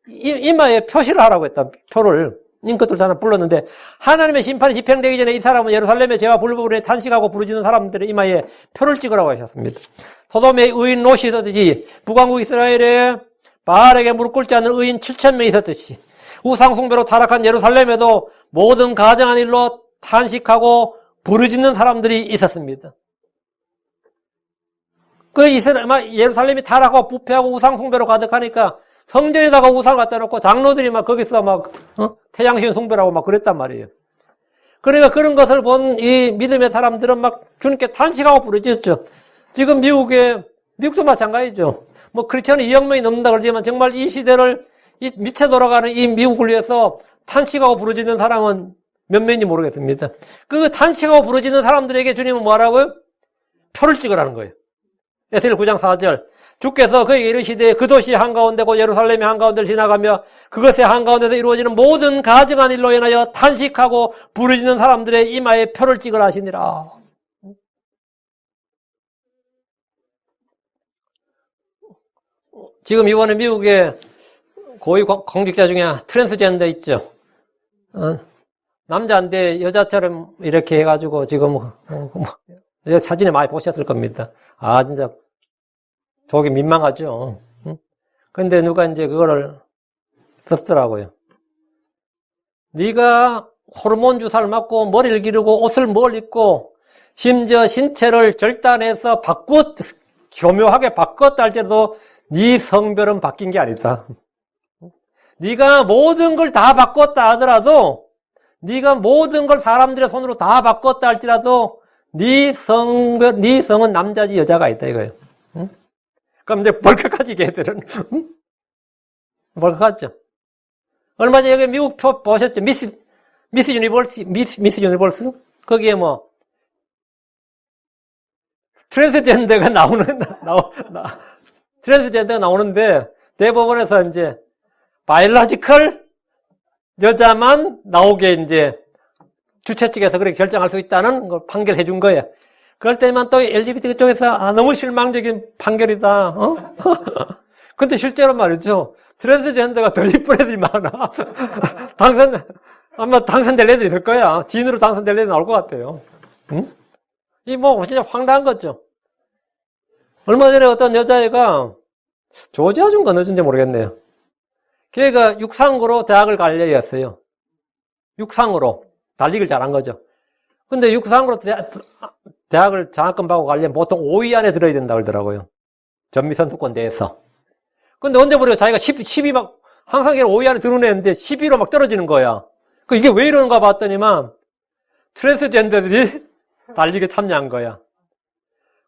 이마에 표시를 하라고 했다. 표를 잉크들 다 불렀는데 하나님의 심판이 집행되기 전에 이 사람은 예루살렘의 죄와 불법을 탄식하고 부르짖는 사람들의 이마에 표를 찍으라고 하셨습니다. 소돔의 의인 롯이 있었듯이 북왕국 이스라엘에 바알에게 무릎 꿇지 않는 의인 7,000명이 있었듯이 우상 숭배로 타락한 예루살렘에도 모든 가정한 일로 탄식하고 부르짖는 사람들이 있었습니다. 그 예루살렘이 타락하고 부패하고 우상 숭배로 가득하니까 성전에다가 우상을 갖다 놓고 장로들이 막 거기서 막 태양신 숭배라고 막 그랬단 말이에요. 그러니까 그런 것을 본 이 믿음의 사람들은 막 주님께 탄식하고 부르짖었죠. 지금 미국도 마찬가지죠. 뭐 크리스천이 2억 명이 넘는다 그러지만 정말 이 시대를 이 미쳐 돌아가는 이 미국을 위해서 탄식하고 부르짖는 사람은 몇 명인지 모르겠습니다. 그 탄식하고 부르짖는 사람들에게 주님은 뭐라고요? 표를 찍으라는 거예요. 에스겔 9장 4절. 주께서 그에게 이르시되 그 도시 한가운데고 예루살렘의 한가운데를 지나가며 그것의 한가운데서 이루어지는 모든 가증한 일로 인하여 탄식하고 부르짖는 사람들의 이마에 표를 찍으라 하시니라. 지금 이번에 미국에 고위 공직자 중에 트랜스젠더 있죠. 남자인데 여자처럼 이렇게 해가지고 지금 사진에 많이 보셨을 겁니다. 아 진짜 저게 민망하죠. 근데 누가 이제 그거를 썼더라고요. 네가 호르몬 주사를 맞고 머리를 기르고 옷을 뭘 입고 심지어 신체를 절단해서 교묘하게 바꿨다 할지라도 네 성별은 바뀐 게 아니다. 네가 모든 걸 다 바꿨다 하더라도 네가 모든 걸 사람들의 손으로 다 바꿨다 할지라도 네 성은 남자지 여자가 있다 이거예요. 그럼 이제 벌컥하지 걔들은. 벌컥하죠. 얼마 전에 여기 미국 표 보셨죠? 미스 유니버스? 거기에 뭐 트랜스젠더가 트랜스젠더가 나오는데 대법원에서 이제 바이올로지컬 여자만 나오게 이제 주최 측에서 그렇게 결정할 수 있다는 걸 판결해 준 거예요. 그럴 때만 또 LGBT 쪽에서 너무 실망적인 판결이다. 근데 실제로 말이죠. 트랜스젠더가 더 이쁜 애들이 많아. 아마 당선될 애들이 될 거야. 지인으로 당선될 애들이 나올 것 같아요. 응? 이 뭐 진짜 황당한 거죠. 얼마 전에 어떤 여자애가 조지아주인가 어딘지 모르겠네요. 걔가 육상으로 대학을 갈 예였어요. 육상으로 달리기를 잘한 거죠. 근데 육상으로 대학을 장학금 받고 가려면 보통 5위 안에 들어야 된다고 그러더라고요. 전미선수권 대회에서. 근데 언제 보니까 자기가 10위 막, 항상 5위 안에 들어오는 애인데 10위로 막 떨어지는 거야. 이게 왜 이러는가 봤더니만 트랜스젠더들이 달리기에 참여한 거야.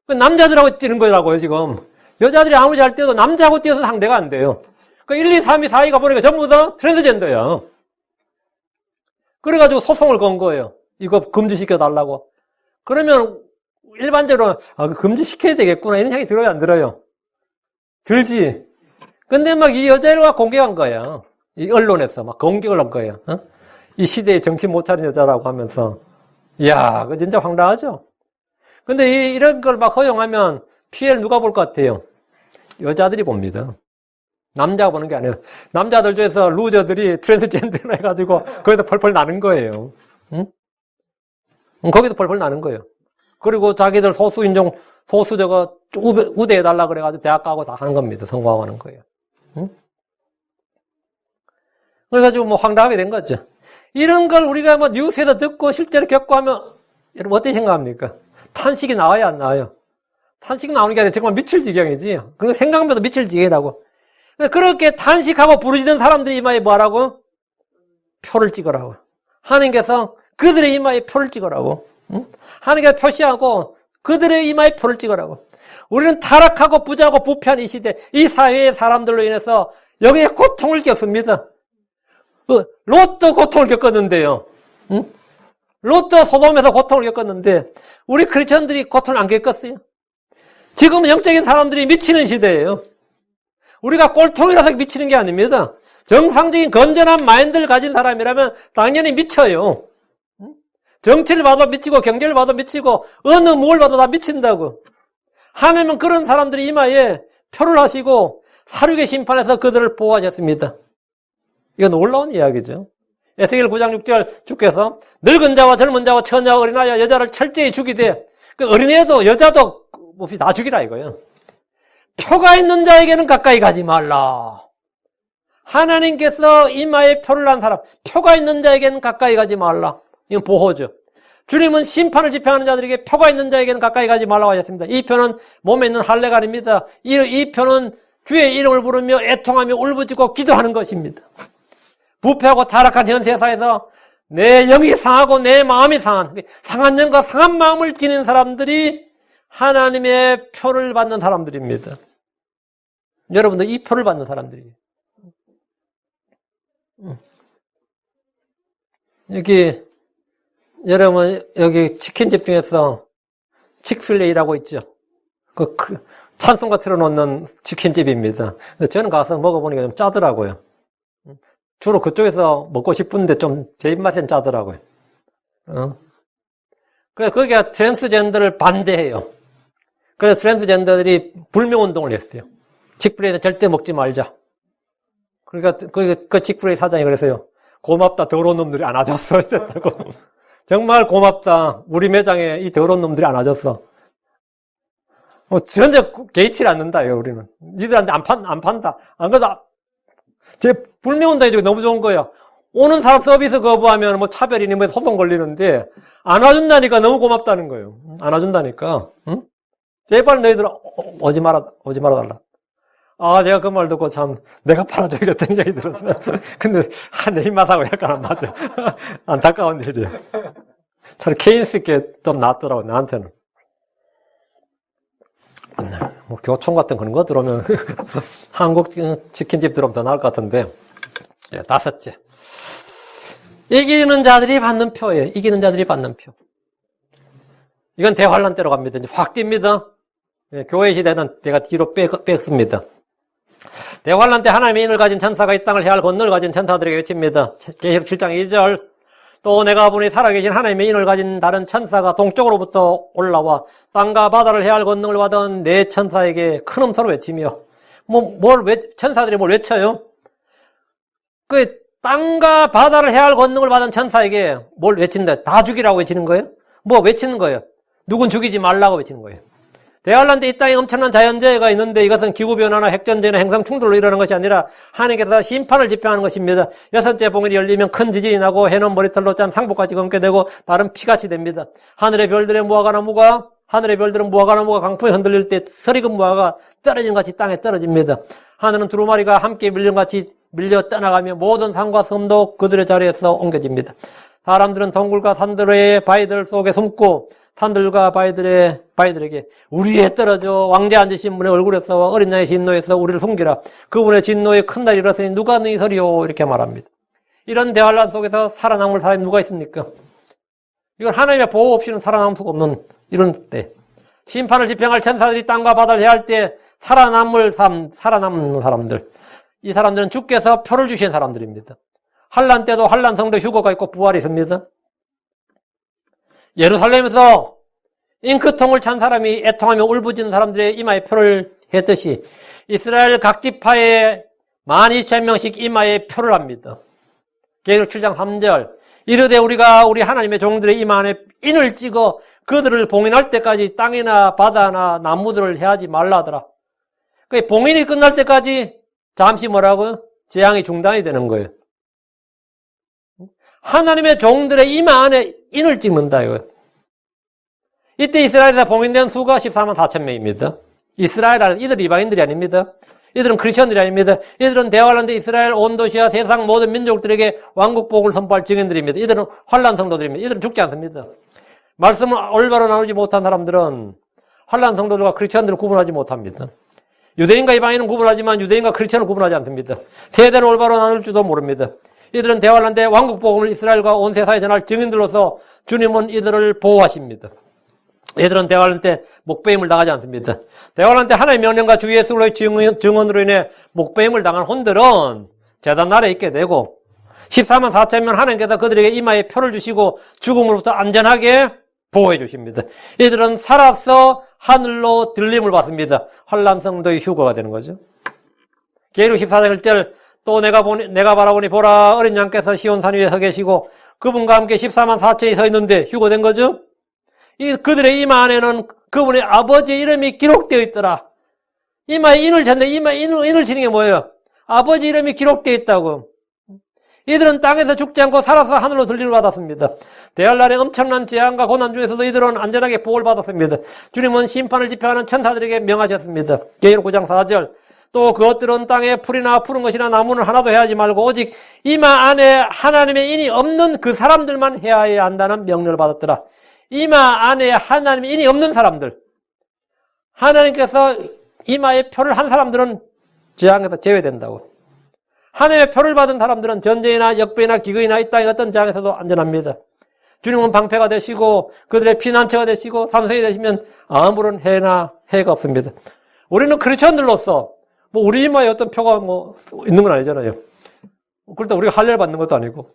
남자들하고 뛰는 거라고요, 지금. 여자들이 아무리 잘 뛰어도 남자하고 뛰어서 상대가 안 돼요. 1, 2, 3위, 4위가 보니까 전부 다 트랜스젠더야. 그래가지고 소송을 건 거예요. 이거 금지시켜달라고. 그러면 일반적으로 금지시켜야 되겠구나 이런 생각이 들어요 안 들어요? 들지. 근데 막 이 여자애가 공격한 거야. 이 언론에서 막 공격을 한 거예요. 이 시대에 정신 못 차린 여자라고 하면서. 이야, 그거 진짜 황당하죠? 근데 이런 걸 막 허용하면 피해를 누가 볼 것 같아요? 여자들이 봅니다. 남자가 보는 게 아니에요. 남자들 중에서 루저들이 트랜스젠더로 해가지고 거기서 펄펄 나는 거예요. 응? 거기서 펄펄 나는 거예요. 그리고 자기들 소수 저거 우대해달라 그래가지고 대학 가고 다 하는 겁니다. 성공하고 하는 거예요. 응? 그래가지고 뭐 황당하게 된 거죠. 이런 걸 우리가 뭐 뉴스에서 듣고 실제로 겪고 하면 여러분 어떻게 생각합니까? 탄식이 나와야 안 나와요? 탄식 나오는 게 아니라 정말 미칠 지경이지. 그거 생각보다 미칠 지경이라고. 그렇게 탄식하고 부르짖는 사람들이 이마에 뭐하라고? 표를 찍으라고. 하나님께서 그들의 이마에 표를 찍으라고. 응? 하나님께서 표시하고 그들의 이마에 표를 찍으라고. 우리는 타락하고 부자고 부패한 이 시대, 이 사회의 사람들로 인해서 여기에 고통을 겪습니다. 롯도 고통을 겪었는데요. 응? 롯도 소돔에서 고통을 겪었는데 우리 크리스천들이 고통을 안 겪었어요. 지금은 영적인 사람들이 미치는 시대예요. 우리가 꼴통이라서 미치는 게 아닙니다. 정상적인 건전한 마인드를 가진 사람이라면 당연히 미쳐요. 정치를 봐도 미치고 경제를 봐도 미치고 어느 뭘 봐도 다 미친다고. 하나님은 그런 사람들이 이마에 표를 하시고 사륙의 심판에서 그들을 보호하셨습니다. 이건 놀라운 이야기죠. 에스겔 9장 6절 주께서 늙은 자와 젊은 자와 처녀와 어린아이와 여자를 철저히 죽이되 그 어린애도 여자도 몹시 다 죽이라 이거예요. 표가 있는 자에게는 가까이 가지 말라. 하나님께서 이마에 표를 한 사람, 표가 있는 자에게는 가까이 가지 말라. 이건 보호죠. 주님은 심판을 집행하는 자들에게 표가 있는 자에게는 가까이 가지 말라고 하셨습니다. 이 표는 몸에 있는 할례가 아닙니다. 이 표는 주의 이름을 부르며 애통하며 울부짖고 기도하는 것입니다. 부패하고 타락한 현 세상에서 내 영이 상하고 내 마음이 상한 영과 상한 마음을 지닌 사람들이 하나님의 표를 받는 사람들입니다. 여러분들 이 표를 받는 사람들이에요. 여러분 여기 치킨집 중에서 칙필레이라고 있죠. 그 찬송가 틀어놓는 치킨집입니다. 저는 가서 먹어보니까 좀 짜더라고요. 주로 그쪽에서 먹고 싶은데 좀 제 입맛엔 짜더라고요. 그래서 거기가 트랜스젠더를 반대해요. 그래서 트랜스젠더들이 불매운동을 했어요. 칙플레이는 절대 먹지 말자. 그러니까 그 칙플레이 사장이 그랬어요. 고맙다, 더러운 놈들이 안 와줬어. 이랬다고. 정말 고맙다. 우리 매장에 이 더러운 놈들이 안 와줬어. 전혀 개의치를 않는다요, 우리는. 니들한테 안 판다. 안 그러다. 제 불매운동이 너무 좋은 거예요. 오는 사람 서비스 거부하면 뭐 차별이니 뭐 소송 걸리는데, 안 와준다니까 너무 고맙다는 거예요. 안 와준다니까. 응? 제발 너희들 오지 말아달라. 아, 제가 그 말 듣고 참, 내가 팔아줘야겠다 생각이 들었어요. 근데, 내 입맛하고 약간 안 맞아. 안타까운 일이에요. 차라리 케인스 있게 좀 낫더라고, 나한테는. 뭐, 교촌 같은 그런 거 들어오면, 한국 치킨집 들어오면 더 나을 것 같은데. 예, 다섯째. 이기는 자들이 받는 표예요. 이기는 자들이 받는 표. 이건 대환란 때로 갑니다. 이제 확 뜁니다. 예, 교회 시대는 내가 뒤로 뺐습니다. 대환란 때 하나님의 인을 가진 천사가 이 땅을 해할 권능을 가진 천사들에게 외칩니다. 계시록 7장 2절. 또 내가 보니 살아계신 하나님의 인을 가진 다른 천사가 동쪽으로부터 올라와 땅과 바다를 해할 권능을 받은 네 천사에게 큰 음소로 외치며 천사들이 뭘 외쳐요? 그 땅과 바다를 해할 권능을 받은 천사에게 뭘 외친다? 다 죽이라고 외치는 거예요? 뭐 외치는 거예요? 누군 죽이지 말라고 외치는 거예요. 대환란 때 이 땅에 엄청난 자연재해가 있는데 이것은 기후변화나 핵전쟁이나 행성 충돌로 일어나는 것이 아니라 하나님께서 심판을 집행하는 것입니다. 여섯째 봉인이 열리면 큰 지진이 나고 해는 머리털로 짠 상복같이 검게 되고 다른 피같이 됩니다. 하늘의 별들은 무화과나무가 강풍에 흔들릴 때 서리금 무화과가 떨어진 같이 땅에 떨어집니다. 하늘은 두루마리가 함께 밀림같이 밀려 떠나가며 모든 산과 섬도 그들의 자리에서 옮겨집니다. 사람들은 동굴과 산들의 바위들 속에 숨고 산들과 바위들에게 우리에 떨어져 왕자 앉으신 분의 얼굴에서 어린 양의 진노에서 우리를 숨기라. 그분의 진노에 큰 날이 일었으니 누가 너희 서리요 이렇게 말합니다. 이런 대환란 속에서 살아남을 사람이 누가 있습니까? 이건 하나님의 보호 없이는 살아남을 수가 없는 이런 때. 심판을 집행할 천사들이 땅과 바다를 해할 때 살아남는 사람들. 이 사람들은 주께서 표를 주신 사람들입니다. 환란 때도 환란 성도 휴거가 있고 부활이 있습니다. 예루살렘에서 잉크통을 찬 사람이 애통하며 울부짖는 사람들의 이마에 표를 했듯이 이스라엘 각 지파에 12,000명씩 이마에 표를 합니다. 계시록 7장 3절. 이르되 우리가 우리 하나님의 종들의 이마 안에 인을 찍어 그들을 봉인할 때까지 땅이나 바다나 나무들을 해하지 말라 하더라. 그 봉인이 끝날 때까지 잠시 뭐라고요? 재앙이 중단이 되는 거예요. 하나님의 종들의 이마 안에 인을 찍는다 이거예요. 이때 이스라엘에서 봉인된 수가 14만 4천 명입니다. 이스라엘, 이들 이방인들이 아닙니다. 이들은 크리스천들이 아닙니다. 이들은 대환란 때 이스라엘 온 도시와 세상 모든 민족들에게 왕국복을 선포할 증인들입니다. 이들은 환란 성도들입니다. 이들은 죽지 않습니다. 말씀을 올바로 나누지 못한 사람들은 환란 성도들과 크리스천들을 구분하지 못합니다. 유대인과 이방인은 구분하지만 유대인과 크리스천은 구분하지 않습니다. 세대를 올바로 나눌 줄도 모릅니다. 이들은 대환란 때 왕국복음을 이스라엘과 온 세상에 전할 증인들로서 주님은 이들을 보호하십니다. 이들은 대환란 때 목배임을 당하지 않습니다. 대환란 때 하나님의 명령과 주 예수 그리스도의 증언으로 인해 목배임을 당한 혼들은 제단날에 있게 되고 14만 4천 명 하나님께서 그들에게 이마에 표를 주시고 죽음으로부터 안전하게 보호해 주십니다. 이들은 살아서 하늘로 들림을 받습니다. 환란성도의 휴거가 되는 거죠. 계시록 14장 1절 또 내가 바라보니 보라 어린 양께서 시온산 위에 서 계시고 그분과 함께 14만 4천이 서 있는데 휴거된 거죠. 그들의 이마 안에는 그분의 아버지의 이름이 기록되어 있더라. 이마에 인을 쳤는데 이마에 인을 치는 게 뭐예요? 아버지 이름이 기록되어 있다고. 이들은 땅에서 죽지 않고 살아서 하늘로 들림을 받았습니다. 대환란의 엄청난 재앙과 고난 중에서도 이들은 안전하게 보호를 받았습니다. 주님은 심판을 집행하는 천사들에게 명하셨습니다. 계시록 9장 4절 또 그것들은 땅에 풀이나 푸른 것이나 나무는 하나도 해하지 말고 오직 이마 안에 하나님의 인이 없는 그 사람들만 해야 한다는 명령을 받았더라. 이마 안에 하나님의 인이 없는 사람들, 하나님께서 이마에 표를 한 사람들은 재앙에서 제외된다고. 하나님의 표를 받은 사람들은 전쟁이나 역배나 기근이나 이 땅의 어떤 재앙에서도 안전합니다. 주님은 방패가 되시고 그들의 피난처가 되시고 산성이 되시면 아무런 해가 없습니다. 우리는 크리스천들로서 우리 이마에 어떤 표가 있는 건 아니잖아요. 그렇다고 우리가 할례를 받는 것도 아니고.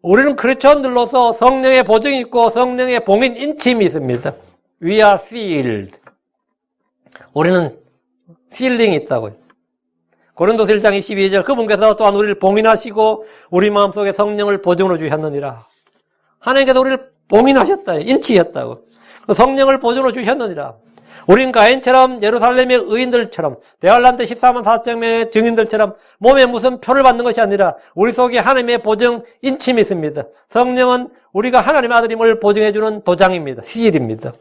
우리는 크리스천들로서 성령의 보증이 있고 성령의 봉인 인침이 있습니다. We are sealed. 우리는 sealing이 있다고요. 고린도서 1장 22절 그분께서 또한 우리를 봉인하시고 우리 마음속에 성령을 보증으로 주셨느니라. 하나님께서 우리를 봉인하셨다. 인치했다고. 성령을 보증으로 주셨느니라. 우린 가인처럼 예루살렘의 의인들처럼 대환란 때 14만 4천 명의 증인들처럼 몸에 무슨 표를 받는 것이 아니라 우리 속에 하나님의 보증 인침이 있습니다. 성령은 우리가 하나님의 아들임을 보증해주는 도장입니다. 시일입니다.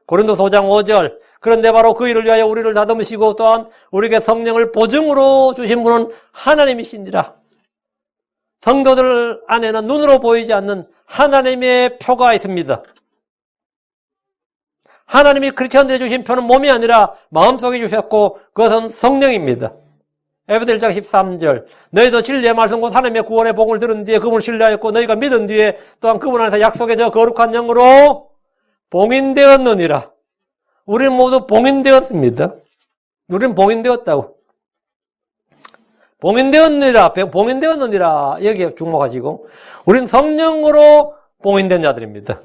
고린도서 5장 5절 그런데 바로 그 일을 위하여 우리를 다듬으시고 또한 우리에게 성령을 보증으로 주신 분은 하나님이시니라. 성도들 안에는 눈으로 보이지 않는 하나님의 표가 있습니다. 하나님이 크리스천들이 주신 표는 몸이 아니라 마음속에 주셨고 그것은 성령입니다. 에베소 1장 13절 너희도 진리의 말씀 곧 하나님의 구원의 복음을 들은 뒤에 그분을 신뢰하였고 너희가 믿은 뒤에 또한 그분 안에서 약속의 저 거룩한 영으로 봉인되었느니라. 우리는 모두 봉인되었습니다. 우리는 봉인되었다고. 봉인되었느니라. 여기에 주목하시고 우리는 성령으로 봉인된 자들입니다.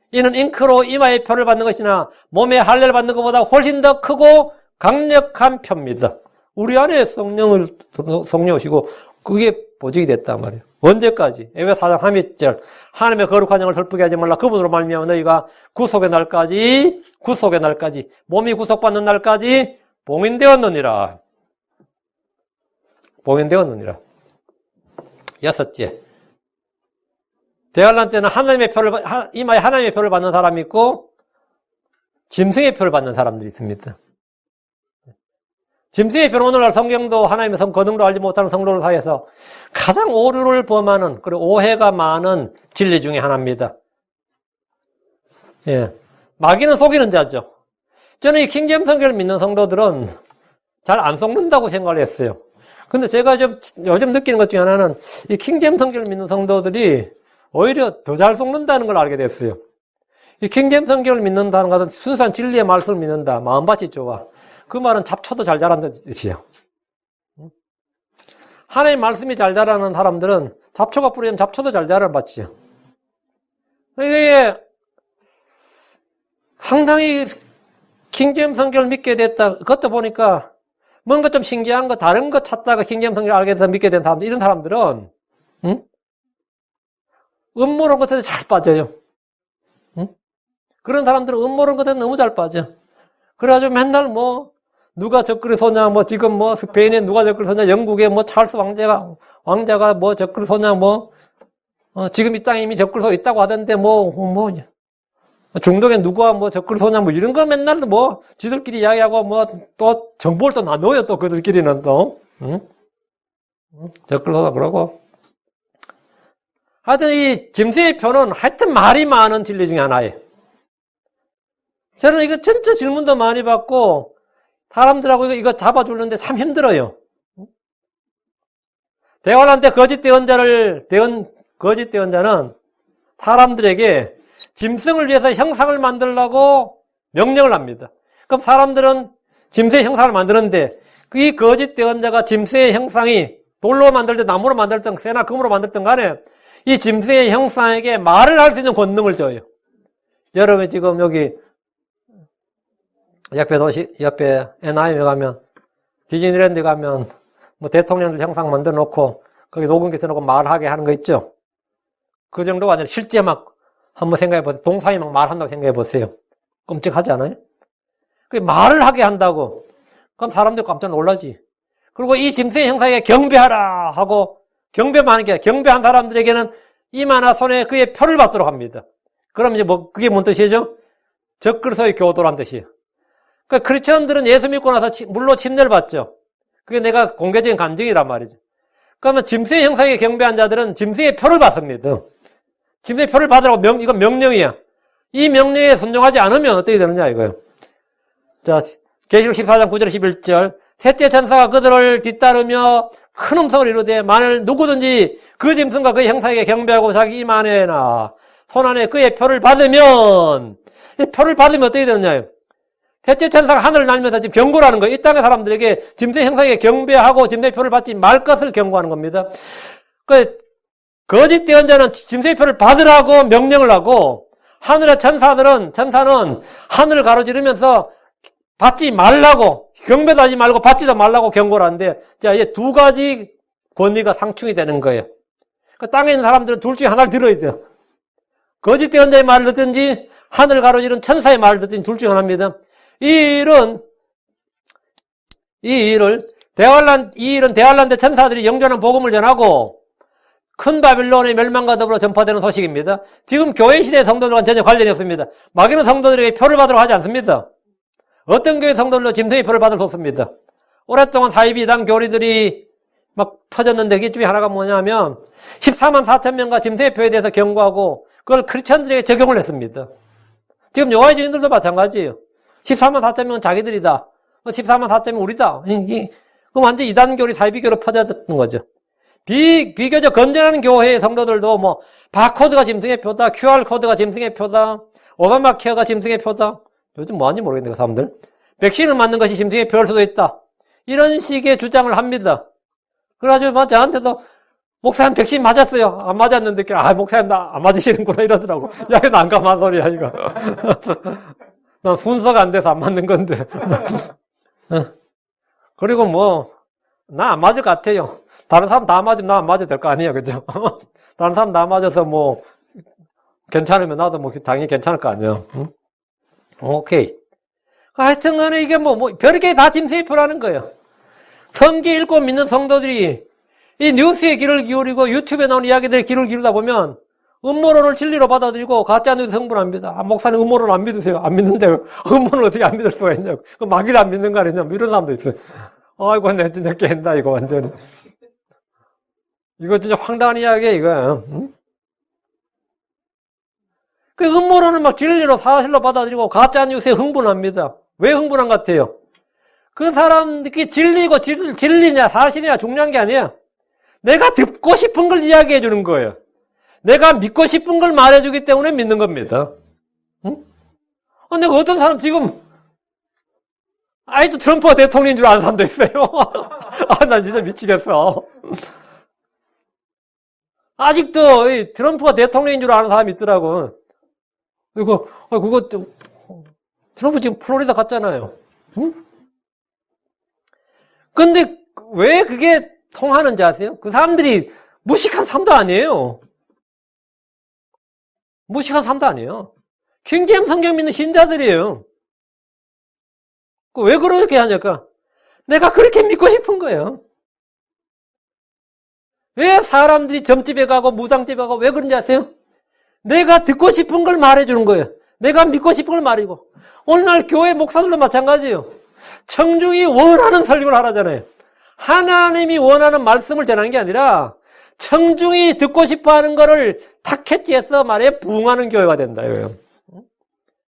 이는 잉크로 이마에 표를 받는 것이나 몸에 할례를 받는 것보다 훨씬 더 크고 강력한 표입니다. 우리 안에 성령을 오시고 그게 보증이 됐단 말이에요. 언제까지? 에베소 4장 3절 하나님의 거룩한 영을 슬프게 하지 말라. 그분으로 말미암아 너희가 구속의 날까지 몸이 구속받는 날까지 봉인되었느니라. 여섯째, 대환란 때는 이마에 하나님의 표를 받는 사람이 있고 짐승의 표를 받는 사람들이 있습니다. 짐승의 표는 오늘날 성경도 하나님의 거듭으로 알지 못하는 성도들 사이에서 가장 오류를 범하는 그리고 오해가 많은 진리 중에 하나입니다. 예, 마귀는 속이는 자죠. 저는 이 킹제임스 성경을 믿는 성도들은 잘 안 속는다고 생각을 했어요. 근데 제가 요즘 느끼는 것 중에 하나는 이 킹제임스 성경을 믿는 성도들이 오히려 더 잘 속는다는 걸 알게 됐어요. 이 킹제임스 성경을 믿는다는 것은 순수한 진리의 말씀을 믿는다. 마음밭이 좋아. 그 말은 잡초도 잘 자란다는 뜻이에요. 하나님 말씀이 잘 자라는 사람들은 잡초가 뿌리면 잡초도 잘 자라는 밭이에요. 이게 상당히 킹제임스 성경을 믿게 됐다. 그것도 보니까 뭔가 좀 신기한 거, 다른 거 찾다가 킹제임스 성경을 알게 돼서 믿게 된 사람들, 이런 사람들은 음모론 것에 잘 빠져요. 그런 사람들은 음모론 것에 너무 잘 빠져. 그래가지고 맨날 누가 적그리 소냐, 지금 스페인에 누가 적그리 소냐, 영국에 찰스 왕자가 적그리 소냐, 지금 이 땅에 이미 적그리 소 있다고 하던데, 중동에 누가 적그리 소냐, 이런 거 맨날 지들끼리 이야기하고, 또 정보를 또 나눠요, 또 그들끼리는 또. 적그리 소냐, 그러고. 하여튼 이 짐승의 표는 하여튼 말이 많은 진리 중에 하나예요. 저는 이거 전체 질문도 많이 받고, 사람들하고 이거 잡아주는데 참 힘들어요. 대환란 때 거짓 대언자는 사람들에게 짐승을 위해서 형상을 만들라고 명령을 합니다. 그럼 사람들은 짐승의 형상을 만드는데 이 거짓 대언자가 짐승의 형상이 돌로 만들든 나무로 만들든 쇠나 금으로 만들든 간에 이 짐승의 형상에게 말을 할 수 있는 권능을 줘요. 여름에 지금 여기 옆에 도시, 옆에 NIM에 가면, 디즈니랜드 가면, 뭐 대통령들 형상 만들어 놓고, 거기 녹음기 써놓고 말하게 하는 거 있죠? 그 정도가 아니라 실제 막 한번 생각해 보세요. 동사에 막 말한다고 생각해 보세요. 끔찍하지 않아요? 그 말을 하게 한다고. 그럼 사람들 깜짝 놀라지. 그리고 이 짐승의 형상에 경배하라 하고, 경배만 하는 게, 경배한 사람들에게는 이마나 손에 그의 표를 받도록 합니다. 그럼 이제 뭐, 그게 뭔 뜻이죠? 적그리스도의 교도란 뜻이에요. 그러니까 크리스천들은 예수 믿고 나서 물로 침례를 받죠. 그게 내가 공개적인 간증이란 말이죠. 그러면 짐승의 형상에 경배한 자들은 짐승의 표를 받습니다. 짐승의 표를 받으라고 이건 명령이야. 이 명령에 순종하지 않으면 어떻게 되느냐 이거예요. 자, 계시록 14장 9절 11절. 셋째 천사가 그들을 뒤따르며 큰 음성을 이루되 만일 누구든지 그 짐승과 그의 형상에 경배하고 자기 이마 안에나 손 안에 그의 표를 받으면, 이 표를 받으면 어떻게 되느냐요. 셋째 천사가 하늘을 날면서 지금 경고를 하는 거예요. 이 땅의 사람들에게 짐승의 형상에 경배하고 짐승의 표를 받지 말 것을 경고하는 겁니다. 그 거짓 대언자는 짐승의 표를 받으라고 명령을 하고, 하늘의 천사는 하늘을 가로지르면서 받지 말라고, 경배도 하지 말고 받지도 말라고 경고를 하는데, 자, 이제 두 가지 권리가 상충이 되는 거예요. 그 땅에 있는 사람들은 둘 중에 하나를 들어야 돼요. 거짓 대언자의 말을 듣든지 하늘 가로지른 천사의 말을 듣든지 둘 중에 하나입니다. 이 일은 대환란대 천사들이 영전한 복음을 전하고 큰 바빌론의 멸망과 더불어 전파되는 소식입니다. 지금 교회 시대의 성도들과는 전혀 관련이 없습니다. 마귀는 성도들에게 표를 받으러 하지 않습니다. 어떤 교회 성도들도 짐승의 표를 받을 수 없습니다. 오랫동안 사이비당 교리들이 막 퍼졌는데 그 중에 하나가 뭐냐면 14만 4천 명과 짐승의 표에 대해서 경고하고 그걸 크리스천들에게 적용을 했습니다. 지금 여호와의 증인들도 마찬가지예요. 14만 4천 명은 자기들이다. 14만 4천 명 우리다. 그럼 완전 이단교리, 사이비교로 퍼졌던 거죠. 비교적 건전한 교회의 성도들도 뭐 바코드가 짐승의 표다, QR코드가 짐승의 표다, 오바마 케어가 짐승의 표다. 요즘 뭐하는지 모르겠네, 그 사람들. 백신을 맞는 것이 짐승의 표일 수도 있다. 이런 식의 주장을 합니다. 그래가지고 저한테도 목사님 백신 맞았어요. 안 맞았는데, 목사님 나 안 맞으시는구나 이러더라고. 야, 이거 난감한 소리야, 이거. 난 순서가 안 돼서 안 맞는 건데. 그리고 뭐, 나 안 맞을 것 같아요. 다른 사람 다 맞으면 나 안 맞아도 될 거 아니에요, 그죠? 다른 사람 다 맞아서 뭐, 괜찮으면 나도 뭐, 당연히 괜찮을 거 아니에요. 응? 오케이. 하여튼 간에 이게 별게 다 짐승의 표라는 거예요. 성경 읽고 믿는 성도들이 이 뉴스에 귀를 기울이고 유튜브에 나오는 이야기들에 귀를 기울이다 보면 음모론을 진리로 받아들이고 가짜 뉴스 흥분합니다. 목사님 음모론 안 믿으세요? 안 믿는데 음모론을 어떻게 안 믿을 수가 있냐고. 그 마귀를 안 믿는 거 아니냐? 이런 사람도 있어요. 아이고, 내 진짜 깬다, 이거 완전히. 이거 진짜 황당한 이야기야, 이거. 응? 그 음모론을 막 진리로 사실로 받아들이고 가짜 뉴스에 흥분합니다. 왜 흥분한 것 같아요? 그 사람들이 진리고 진리냐 사실이냐 중요한 게 아니야. 내가 듣고 싶은 걸 이야기해 주는 거예요. 내가 믿고 싶은 걸 말해주기 때문에 믿는 겁니다. 응? 근데 어떤 사람 지금 아직도 트럼프가 대통령인 줄 아는 사람도 있어요. 나 진짜 미치겠어. 아직도 이 트럼프가 대통령인 줄 아는 사람이 있더라고. 그리고 그거 트럼프 지금 플로리다 갔잖아요. 응? 근데 왜 그게 통하는지 아세요? 그 사람들이 무식한 사람도 아니에요. 무식한 사람도 아니에요. 킹제임스 성경 믿는 신자들이에요. 왜 그렇게 하냐까? 내가 그렇게 믿고 싶은 거예요. 왜 사람들이 점집에 가고 무당집에 가고 왜 그런지 아세요? 내가 듣고 싶은 걸 말해주는 거예요. 내가 믿고 싶은 걸 말이고. 오늘날 교회 목사들도 마찬가지예요. 청중이 원하는 설교를 하라잖아요. 하나님이 원하는 말씀을 전하는 게 아니라 청중이 듣고 싶어하는 거를 탁 캐치해서 말에 부응하는 교회가 된다. 이거예요.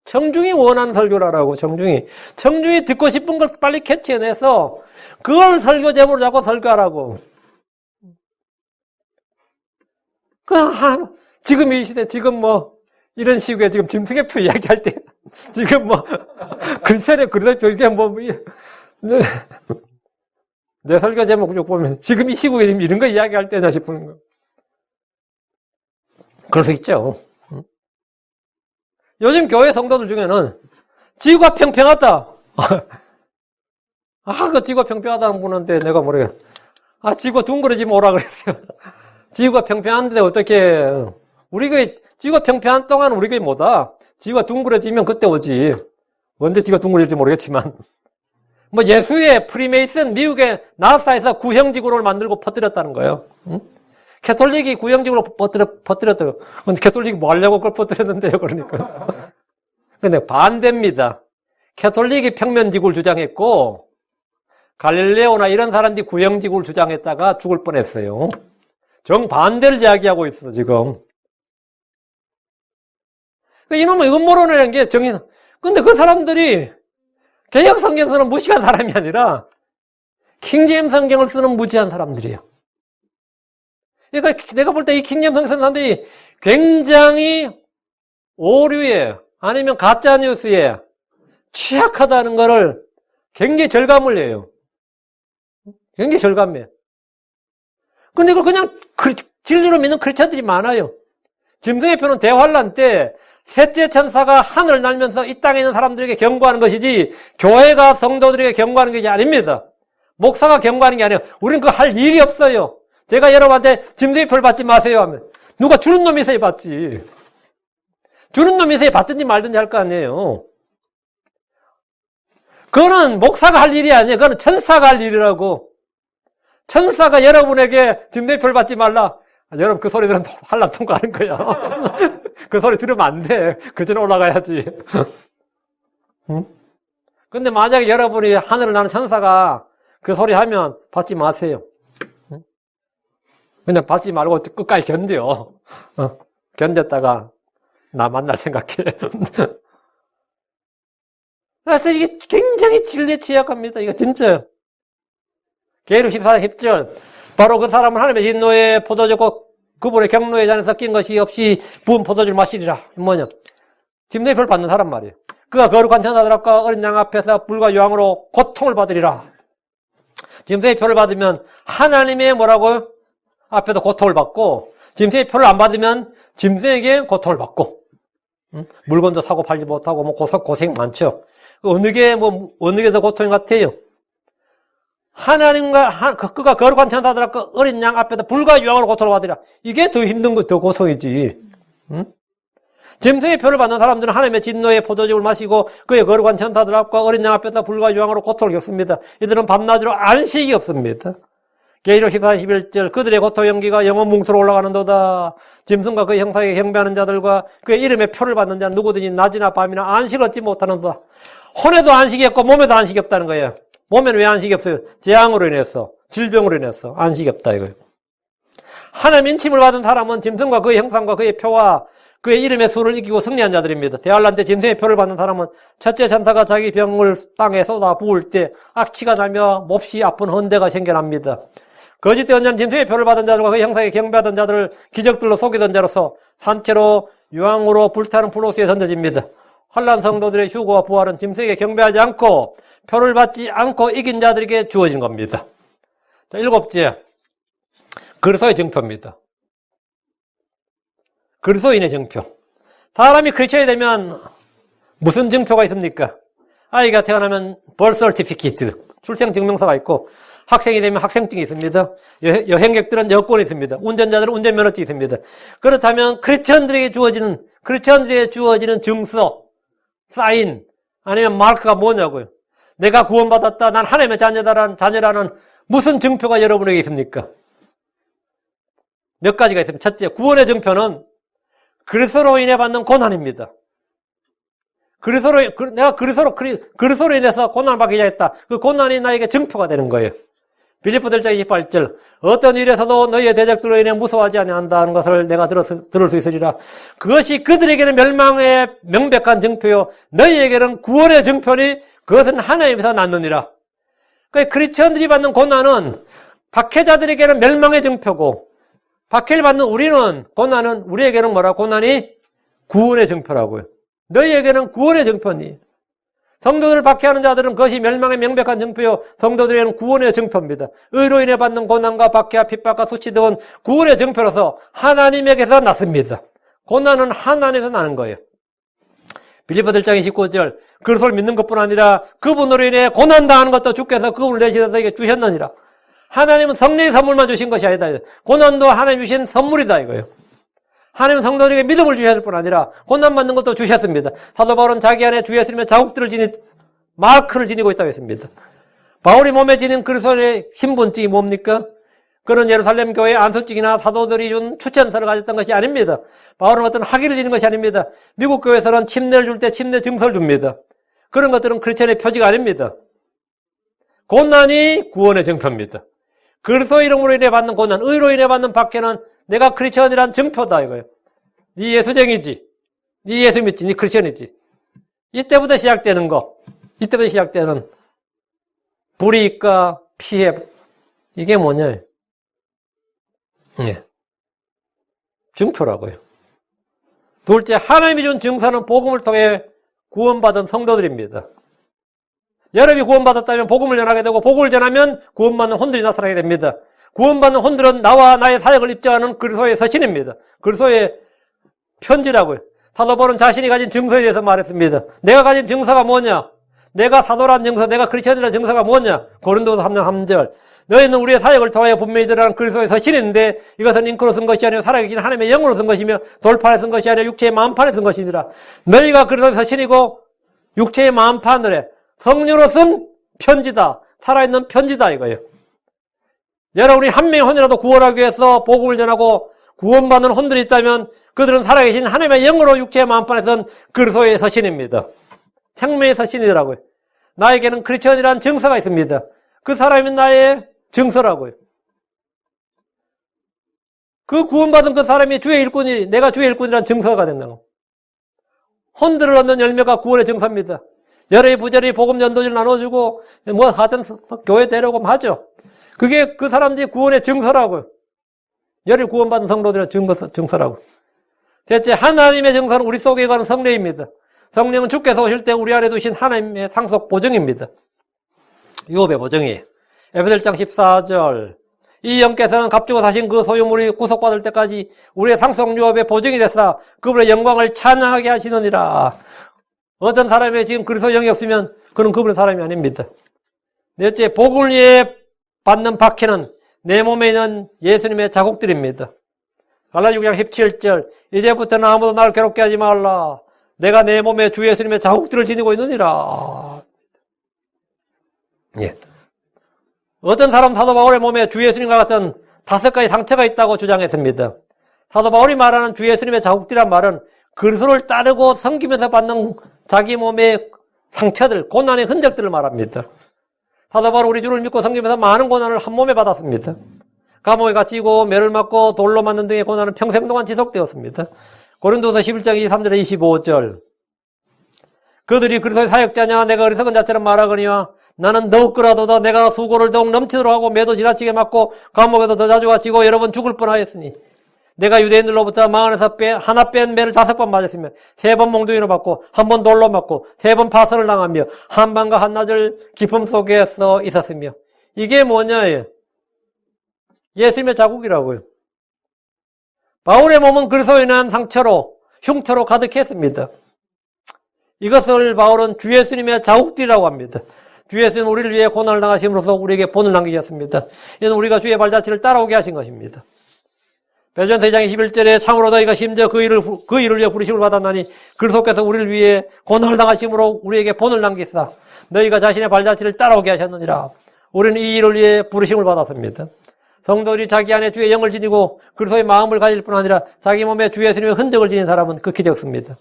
청중이 원하는 설교를 하라고. 청중이 듣고 싶은 걸 빨리 캐치해내서 그걸 설교 제목으로 잡고 설교하라고. 지금 이 시대 지금 이런 식의 지금 짐승의 표 이야기할 때 지금 글쎄요 그래도 이게 내 설교 제목 보면 지금 이 시국에 지금 이런 거 이야기할 때나 싶은 거. 그럴 수 있죠. 요즘 교회 성도들 중에는 지구가 평평하다. 그 지구가 평평하다는 분한테 내가 모르겠어. 지구가 둥그러지면 오라 그랬어요. 지구가 평평한데 어떻게, 지구가 평평한 동안 우리 교회 뭐다? 지구가 둥그러지면 그때 오지. 언제 지구가 둥그러질지 모르겠지만. 예수의 프리메이슨, 미국의 나사에서 구형지구를 만들고 퍼뜨렸다는 거예요. 응? 캐톨릭이 구형지구로 퍼뜨렸대요. 근데 캐톨릭이 뭐 하려고 그걸 퍼뜨렸는데요, 그러니까. 근데 반대입니다. 캐톨릭이 평면지구를 주장했고, 갈릴레오나 이런 사람들이 구형지구를 주장했다가 죽을 뻔했어요. 정반대를 이야기하고 있어, 지금. 이놈의 음모론이라는 게 근데 그 사람들이 개역 성경 쓰는 무식한 사람이 아니라 킹제임 성경을 쓰는 무지한 사람들이에요. 그러니까 내가 볼 때 이 킹제임 성경 쓰는 사람들이 굉장히 오류에 아니면 가짜뉴스에 취약하다는 거를 굉장히 절감을 해요. 굉장히 절감해. 근데 이걸 그냥 진리로 믿는 크리스천들이 많아요. 짐승의 표는 대환란 때 셋째 천사가 하늘을 날면서 이 땅에 있는 사람들에게 경고하는 것이지 교회가 성도들에게 경고하는 것이 아닙니다. 목사가 경고하는 게 아니에요. 우리는 그거 할 일이 없어요. 제가 여러분한테 짐승의 표를 받지 마세요 하면 누가 주는 놈이 있어야 받지. 주는 놈이 있어야 받든지 말든지 할 거 아니에요. 그거는 목사가 할 일이 아니에요. 그거는 천사가 할 일이라고. 천사가 여러분에게 짐승의 표를 받지 말라. 여러분 그 소리 들으면 한람 통과하는 거야. 그 소리 들으면 안 돼. 그 전에 올라가야지. 응? 근데 만약에 여러분이 하늘을 나는 천사가 그 소리 하면 받지 마세요. 응? 그냥 받지 말고 끝까지 견뎌. 견뎠다가 나 만날 생각해. 그래서 이게 굉장히 진리에 취약합니다. 이거 진짜. 계시록 14장 10절. 바로 그 사람은 하나님의 진노에 포도주고 그분의 경로의 잔에 섞인 것이 없이 부은 포도주를 마시리라. 뭐냐? 짐승의 표를 받는 사람 말이에요. 그가 거룩한 천사들 앞과 어린 양 앞에서 불과 유황으로 고통을 받으리라. 짐승의 표를 받으면 하나님의 뭐라고요? 앞에서 고통을 받고, 짐승의 표를 안 받으면 짐승에게 고통을 받고, 물건도 사고 팔지 못하고 고생 많죠. 어느 게 더 고통이 같아요? 하나님과 그가 거룩한 천사들 앞과 어린 양 앞에서 불과 유황으로 고통을 받으리라. 이게 더 힘든 거, 더 고통이지. 응? 짐승의 표를 받는 사람들은 하나님의 진노의 포도주를 마시고 그의 거룩한 천사들 앞과 어린 양 앞에서 불과 유황으로 고통을 겪습니다. 이들은 밤낮으로 안식이 없습니다. 계시록 14, 11절 그들의 고통 연기가 영원 뭉토로 올라가는도다. 짐승과 그 형상에 경배하는 자들과 그의 이름의 표를 받는 자는 누구든지 낮이나 밤이나 안식을 얻지 못하는도다. 혼에도 안식이 없고 몸에도 안식이 없다는 거예요. 몸에는 왜 안식이 없어요? 재앙으로 인해서, 질병으로 인해서 안식이 없다 이거예요. 하나님 인침을 받은 사람은 짐승과 그의 형상과 그의 표와 그의 이름의 수를 이기고 승리한 자들입니다. 대환란 때 짐승의 표를 받는 사람은 첫째 천사가 자기 병을 땅에 쏟아 부을 때 악취가 나며 몹시 아픈 헌대가 생겨납니다. 거짓된 언자는 짐승의 표를 받은 자들과 그 형상에 경배하던 자들을 기적들로 속이던 자로서 산채로 유황으로 불타는 불호수에 던져집니다. 환난 성도들의 휴거와 부활은 짐승에게 경배하지 않고 표를 받지 않고 이긴 자들에게 주어진 겁니다. 자, 7째, 그리스도의 증표입니다. 그리스도인의 증표. 사람이 크리스천이 되면 무슨 증표가 있습니까? 아이가 태어나면 birth certificate, 출생증명서가 있고, 학생이 되면 학생증이 있습니다. 여행객들은 여권이 있습니다. 운전자들은 운전면허증이 있습니다. 그렇다면 크리스천들에게 주어지는 증서, 사인, 아니면 마크가 뭐냐고요? 내가 구원받았다, 난 하나님의 자녀라는 무슨 증표가 여러분에게 있습니까? 몇 가지가 있습니다. 첫째, 구원의 증표는 그리스도로 인해 받는 고난입니다. 내가 그리스도로 인해서 고난을 받기 시작했다. 그 고난이 나에게 증표가 되는 거예요. 빌립보서 1장 28절. 어떤 일에서도 너희의 대적들로 인해 무서워하지 아니한다는 것을 내가 들을 수 있으리라. 그것이 그들에게는 멸망의 명백한 증표요, 너희에게는 구원의 증표니 그것은 하나님에서 났느니라. 그러니까 크리스천들이 받는 고난은 박해자들에게는 멸망의 증표고, 박해를 받는 우리에게는 뭐라? 고난이 구원의 증표라고요. 너희에게는 구원의 증표니. 성도들을 박해하는 자들은 그것이 멸망의 명백한 증표요, 성도들에게는 구원의 증표입니다. 의로 인해 받는 고난과 박해와 핍박과 수치 등은 구원의 증표로서 하나님에게서 났습니다. 고난은 하나님에서 나는 거예요. 빌립보서 1장 29절. 그리스도를 믿는 것뿐 아니라 그분으로 인해 고난당하는 것도 주께서 그분을 대신해서 너에게 주셨느니라. 하나님은 성령의 선물만 주신 것이 아니다. 고난도 하나님 주신 선물이다 이거예요. 하나님은 성도들에게 믿음을 주셨을 뿐 아니라 고난 받는 것도 주셨습니다. 사도 바울은 자기 안에 주 예수님의 자국들을 지닌 마크를 지니고 있다고 했습니다. 바울이 몸에 지닌 그리스도의 신분증이 뭡니까? 그는 예루살렘 교회 안수증이나 사도들이 준 추천서를 가졌던 것이 아닙니다. 바울은 어떤 학위를 지닌 것이 아닙니다. 미국 교회에서는 침례를 줄 때 침례 증서를 줍니다. 그런 것들은 크리스천의 표지가 아닙니다. 고난이 구원의 증표입니다. 그리스도 이름으로 인해 받는 고난, 의로 인해 받는 박해는 내가 크리스천이란 증표다 이거예요. 네 예수쟁이지, 네 예수 믿지, 네 크리스천이지. 이때부터 시작되는 거, 이때부터 시작되는 불이익과 피해, 이게 뭐냐? 예. 증표라고요. 둘째, 하나님이 준 증서는 복음을 통해 구원받은 성도들입니다. 여러분이 구원받았다면 복음을 전하게 되고 복음을 전하면 구원받는 혼들이 나타나게 됩니다. 구원받는 혼들은 나와 나의 사역을 입증하는 그리스도의 서신입니다. 그리스도의 편지라고요. 사도 바울은 자신이 가진 증서에 대해서 말했습니다. 내가 가진 증서가 뭐냐? 내가 사도란 증서, 내가 크리스천이라는 증서가 뭐냐? 고린도서 3장 3절. 너희는 우리의 사역을 통하여 분명히 드러난 그리스도의 서신인데 이것은 잉크로 쓴 것이 아니라 살아계신 하나님의 영으로 쓴 것이며 돌판에 쓴 것이 아니라 육체의 마음판에 쓴 것이니라. 너희가 그리스도의 서신이고 육체의 마음판을 성령으로 쓴 편지다. 살아있는 편지다 이거예요. 여러분이 한 명의 혼이라도 구원하기 위해서 복음을 전하고 구원받는 혼들이 있다면 그들은 살아계신 하나님의 영으로 육체의 마음판에 쓴 그리스도의 서신입니다. 생명의 서신이더라고요. 나에게는 크리스천이라는 증서가 있습니다. 그 사람이 나의 증서라고요. 그 구원받은 그 사람이 주의 일꾼이, 내가 주의 일꾼이라는 증서가 된다고. 혼들을 얻는 열매가 구원의 증서입니다. 여러분이 부자리 복음 전도지를 나눠주고, 하여튼 교회 데려오고 하죠. 그게 그 사람들이 구원의 증서라고요. 여러분이 구원받은 성도들의 증서라고요. 대체 하나님의 증서는 우리 속에 가는 성령입니다. 성령은 주께서 오실 때 우리 안에 두신 하나님의 상속 보증입니다. 유업의 보증이에요. 에베소 1장 14절. 이 영께서는 값주고 사신 그 소유물이 구속받을 때까지 우리의 상속 유업의 보증이 됐사 그분의 영광을 찬양하게 하시느니라. 어떤 사람이 지금 그리스도 영이 없으면 그는 그분의 사람이 아닙니다. 넷째, 복음을 위해 받는 박해는 내 몸에 있는 예수님의 자국들입니다. 갈라디아 6장 17절. 이제부터는 아무도 나를 괴롭게 하지 말라. 내가 내 몸에 주 예수님의 자국들을 지니고 있느니라. 예. 어떤 사람 사도 바울의 몸에 주 예수님과 같은 5가지 상처가 있다고 주장했습니다. 사도 바울이 말하는 주 예수님의 자국들이란 말은 그리스도를 따르고 섬기면서 받는 자기 몸의 상처들, 고난의 흔적들을 말합니다. 사도 바울 우리 주를 믿고 섬기면서 많은 고난을 한 몸에 받았습니다. 감옥에 갇히고 매를 맞고 돌로 맞는 등의 고난은 평생 동안 지속되었습니다. 고린도서 11장 23절에 25절. 그들이 그리스도의 사역자냐 내가 어리석은 자처럼 말하거니와 나는 더욱 그라도다 내가 수고를 더욱 넘치도록 하고 매도 지나치게 맞고 감옥에도 더 자주 갇히고 여러 번 죽을 뻔하였으니 내가 유대인들로부터 망 안에서 하나 뺀 매를 5번 맞았으며 3번 몽둥이로 맞고 1번 돌로 맞고 3번 파선을 당하며 한밤과 한낮을 기품 속에서 있었으며 이게 뭐냐예요. 예수님의 자국이라고요. 바울의 몸은 그리스도에 인한 상처로 흉터로 가득했습니다. 이것을 바울은 주 예수님의 자국들이라고 합니다. 주 예수님은 우리를 위해 고난을 당하심으로써 우리에게 본을 남기셨습니다. 이는 우리가 주의 발자취를 따라오게 하신 것입니다. 베드로전서 2장 21절에 참으로 너희가 심지어 그 일을 위해 부르심을 받았나니 그리스도께서 우리를 위해 고난을 당하심으로 우리에게 본을 남기사 너희가 자신의 발자취를 따라오게 하셨느니라. 우리는 이 일을 위해 부르심을 받았습니다. 성도들이 자기 안에 주의 영을 지니고 그리스도의 마음을 가질 뿐 아니라 자기 몸에 주 예수님의 흔적을 지닌 사람은 극히 적습니다.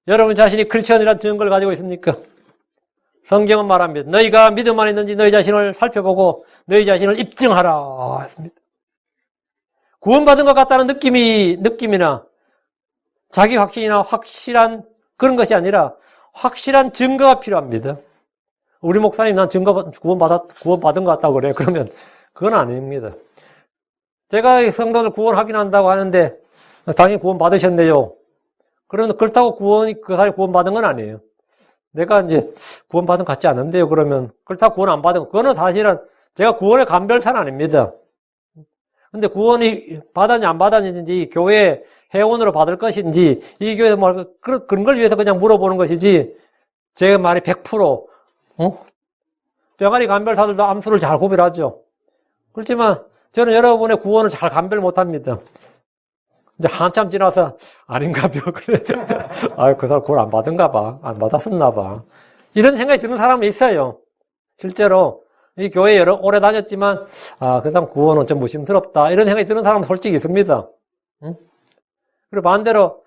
여러분 자신이 크리스천이라는 증거를 가지고 있습니까? 성경은 말합니다. 너희가 믿음 안에 있는지 너희 자신을 살펴보고 너희 자신을 입증하라 했습니다. 구원받은 것 같다는 느낌이나 자기 확신이나 확실한 그런 것이 아니라 확실한 증거가 필요합니다. 우리 목사님 난 구원받은 것 같다고 그래요. 그러면 그건 아닙니다. 제가 성도들 구원하긴 한다고 하는데 당연히 구원받으셨네요. 그러면 그렇다고 그 사람이 구원받은 건 아니에요. 내가 이제 구원받은 것 같지 않은데요. 그러면 그렇다고 구원 안 받은 거. 그거는 사실은 제가 구원의 감별사는 아닙니다. 근데 구원이 받았냐 안 받았는지, 교회 회원으로 받을 것인지, 이 교회에서 뭐 그런 걸 위해서 그냥 물어보는 것이지, 제 말이 100%, 병아리 간별사들도 암수를 잘 구별하죠. 그렇지만 저는 여러분의 구원을 잘 감별 못합니다. 이제 한참 지나서 아닌가 봐. 그래. 그 사람 구원 안 받은가 봐. 안 받았었나 봐. 이런 생각이 드는 사람이 있어요. 실제로 이 교회 오래 다녔지만 그 사람 구원은 좀 무심스럽다. 이런 생각이 드는 사람은 솔직히 있습니다. 응? 그리고 반대로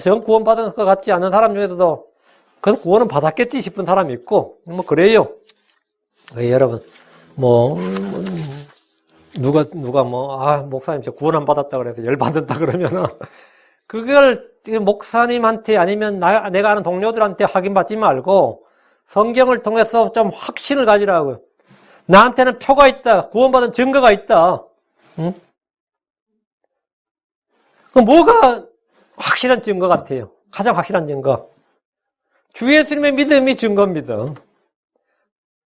전 구원 받은 것 같지 않은 사람 중에서도 그 구원은 받았겠지 싶은 사람이 있고 뭐 그래요. 여러분 누가 목사님 저 구원 안 받았다 그래서 열 받았다 그러면은 그걸 지금 목사님한테 아니면 내가 아는 동료들한테 확인받지 말고 성경을 통해서 좀 확신을 가지라고요. 나한테는 표가 있다. 구원받은 증거가 있다. 응? 그럼 뭐가 확실한 증거 같아요? 가장 확실한 증거. 주 예수님의 믿음이 증거입니다.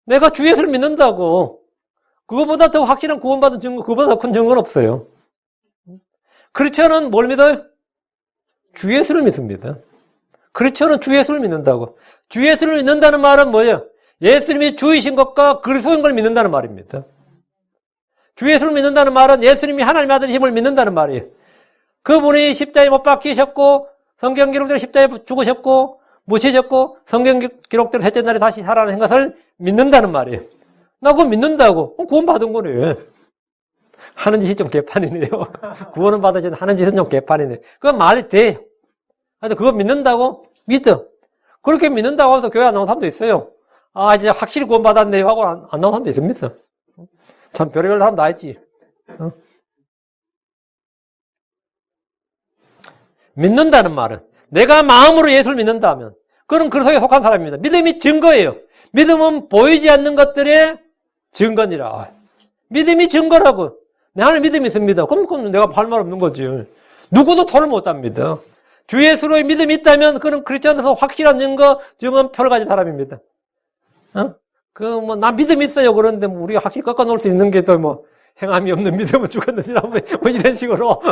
내가 주 예수를 믿는다고 그거보다 더 확실한 구원받은 증거, 그거보다 더 큰 증거는 없어요. 크리스천은 뭘 믿어요? 주 예수를 믿습니다. 크리스천은 주 예수를 믿는다고. 주 예수를 믿는다는 말은 뭐예요? 예수님이 주이신 것과 그리스도인 걸 믿는다는 말입니다. 주 예수를 믿는다는 말은 예수님이 하나님의 아들이심을 믿는다는 말이에요. 그분이 십자가에 못 박히셨고 성경 기록대로 십자가에 죽으셨고 묻히셨고 성경 기록대로 셋째 날에 다시 살아나신 것을 믿는다는 말이에요. 나 그거 믿는다고. 구원 받은 거네. 하는 짓이 좀 개판이네요. 구원은 받으신 하는 짓은 좀 개판이네. 그건 말이 돼. 그래서 그거 믿는다고? 믿어. 그렇게 믿는다고 해서 교회 안 나온 사람도 있어요. 이제 확실히 구원 받았네요 하고 안 나온 사람도 있습니다. 참 별의별 사람 다 있지. 믿는다는 말은 내가 마음으로 예수를 믿는다면 그건 그리스도에 속한 사람입니다. 믿음이 증거예요. 믿음은 보이지 않는 것들의 증거니라. 믿음이 증거라고. 내 안에 믿음이 있습니다. 그럼 내가 할 말 없는 거지. 누구도 토를 못합니다. 주 예수로의 믿음이 있다면 그는 크리스천에서 확실한 증언표를 가진 사람입니다. 나 믿음이 있어요. 그런데 우리가 확실히 꺾어 놓을 수 있는 게 또 행함이 없는 믿음은 죽었느니라 이런 식으로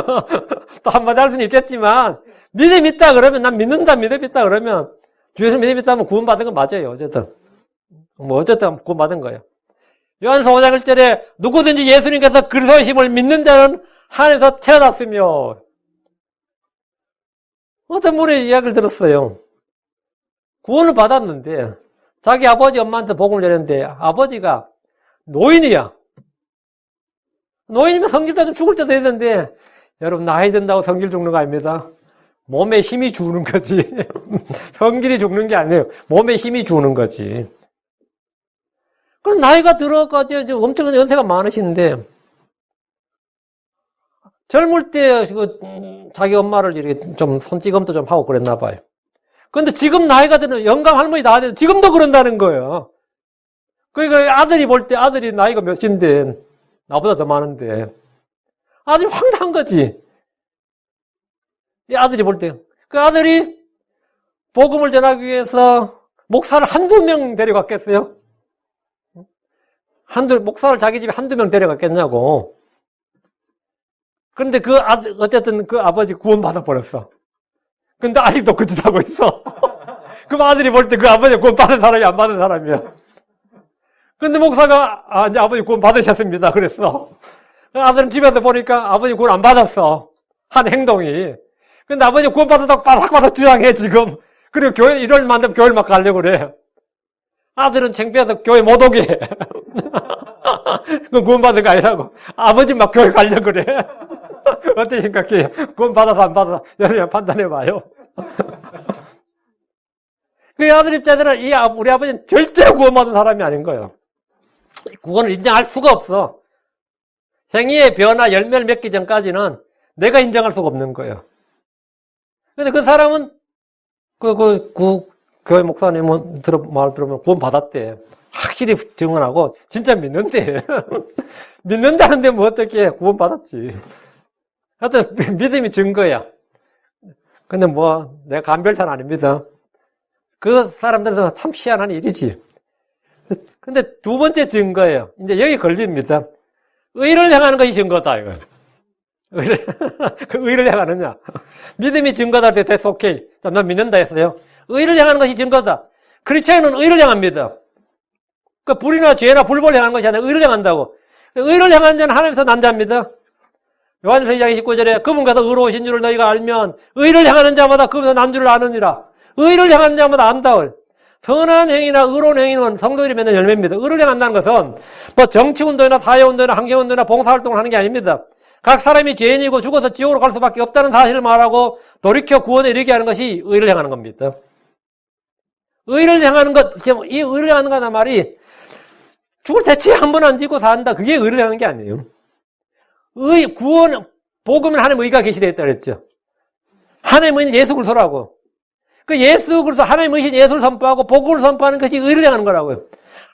또 한마디 할 수는 있겠지만 믿음이 있다 그러면 난 믿는다 믿음이 있다 그러면 주 예수 믿음이 있다면 구원받은 건 맞아요. 어쨌든 구원받은 거예요. 요한서 5장 1절에 누구든지 예수님께서 그리스도의 힘을 믿는 자는 하늘에서 태어났으며 어떤 분의 이야기를 들었어요. 구원을 받았는데 자기 아버지 엄마한테 복음을 전했는데 아버지가 노인이야. 노인이면 성질도 좀 죽을 때도 했는데 여러분 나이 든다고 성질 죽는 거 아닙니다. 몸에 힘이 주는 거지. 성질이 죽는 게 아니에요. 몸에 힘이 주는 거지. 그럼 나이가 들어가지고 엄청난 연세가 많으신데 젊을 때 자기 엄마를 이렇게 좀 손찌검도 좀 하고 그랬나 봐요. 그런데 지금 나이가 드는 영감 할머니 다 돼도 지금도 그런다는 거예요. 그러니까 아들이 볼 때 아들이 나이가 몇인데 나보다 더 많은데 아들이 황당한 거지. 이 아들이 볼 때 그 아들이 복음을 전하기 위해서 목사를 한두 명 데려갔겠어요? 목사를 자기 집에 한두 명 데려갔겠냐고. 그런데 어쨌든 그 아버지 구원받아 버렸어. 근데 아직도 그 짓 하고 있어. 그럼 아들이 볼 때 그 아버지 구원 받은 사람이 안 받은 사람이야. 근데 목사가, 이제 아버지 구원 받으셨습니다. 그랬어. 아들은 집에서 보니까 아버지 구원 안 받았어. 한 행동이. 근데 아버지 구원 받았다고 바삭바삭 주장해, 지금. 그리고 일요일만 되면 교회를 막 가려고 그래. 아들은 창피해서 교회 못 오게 해. 그건 구원 받은 거 아니라고. 아버지 막 교회 가려고 그래. 어떻게 생각해요? 구원 받아서 안 받아서 여러분 판단해봐요. 그 아들 입장에서는 우리 아버지는 절대로 구원받은 사람이 아닌 거예요. 구원을 인정할 수가 없어. 행위의 변화, 열매를 맺기 전까지는 내가 인정할 수가 없는 거예요. 근데 그 사람은 교회 목사님은 말 들으면 구원 받았대. 확실히 증언하고 진짜 믿는데. 믿는다는데 뭐 어떻게 구원 받았지. 하여튼 믿음이 증거야. 근데 내가 간별사는 아닙니다. 그 사람들은 참 희한한 일이지. 근데 두 번째 증거예요. 이제 여기 걸립니다. 의를 향하는 것이 증거다, 이거. 그 의를 향하느냐. 믿음이 증거다 할 때 됐어, 오케이. 난 믿는다 했어요. 의를 향하는 것이 증거다. 크리스천은 의를 향합니다. 그 불이나 죄나 불법을 향하는 것이 아니라 의를 향한다고. 의를 향하는 자는 하나님께서 난 자입니다. 요한일서 2장 29절에 그분께서 의로우신 줄을 너희가 알면 의를 향하는 자마다 그분께서 난 줄을 아느니라. 의를 향하는 자마다 안다. 선한 행위나 의로운 행위는 성도들이 맺는 열매입니다. 의를 향한다는 것은 뭐 정치운동이나 사회운동이나 환경운동이나 봉사활동을 하는 게 아닙니다. 각 사람이 죄인이고 죽어서 지옥으로 갈 수밖에 없다는 사실을 말하고 돌이켜 구원에 이르게 하는 것이 의를 향하는 겁니다. 의를 향하는 것, 이 의를 향하는 거란 말이 죽을 대체 한 번 안 지고 산다. 그게 의를 향하는 게 아니에요. 구원, 복음은 하나님의 의가 계시되어 있다 그랬죠. 하나님의 의는 예수 그리스도라고. 그 예수 그리스도 하나님의 의신 예수를 선포하고 복음을 선포하는 것이 의를 향하는 거라고요.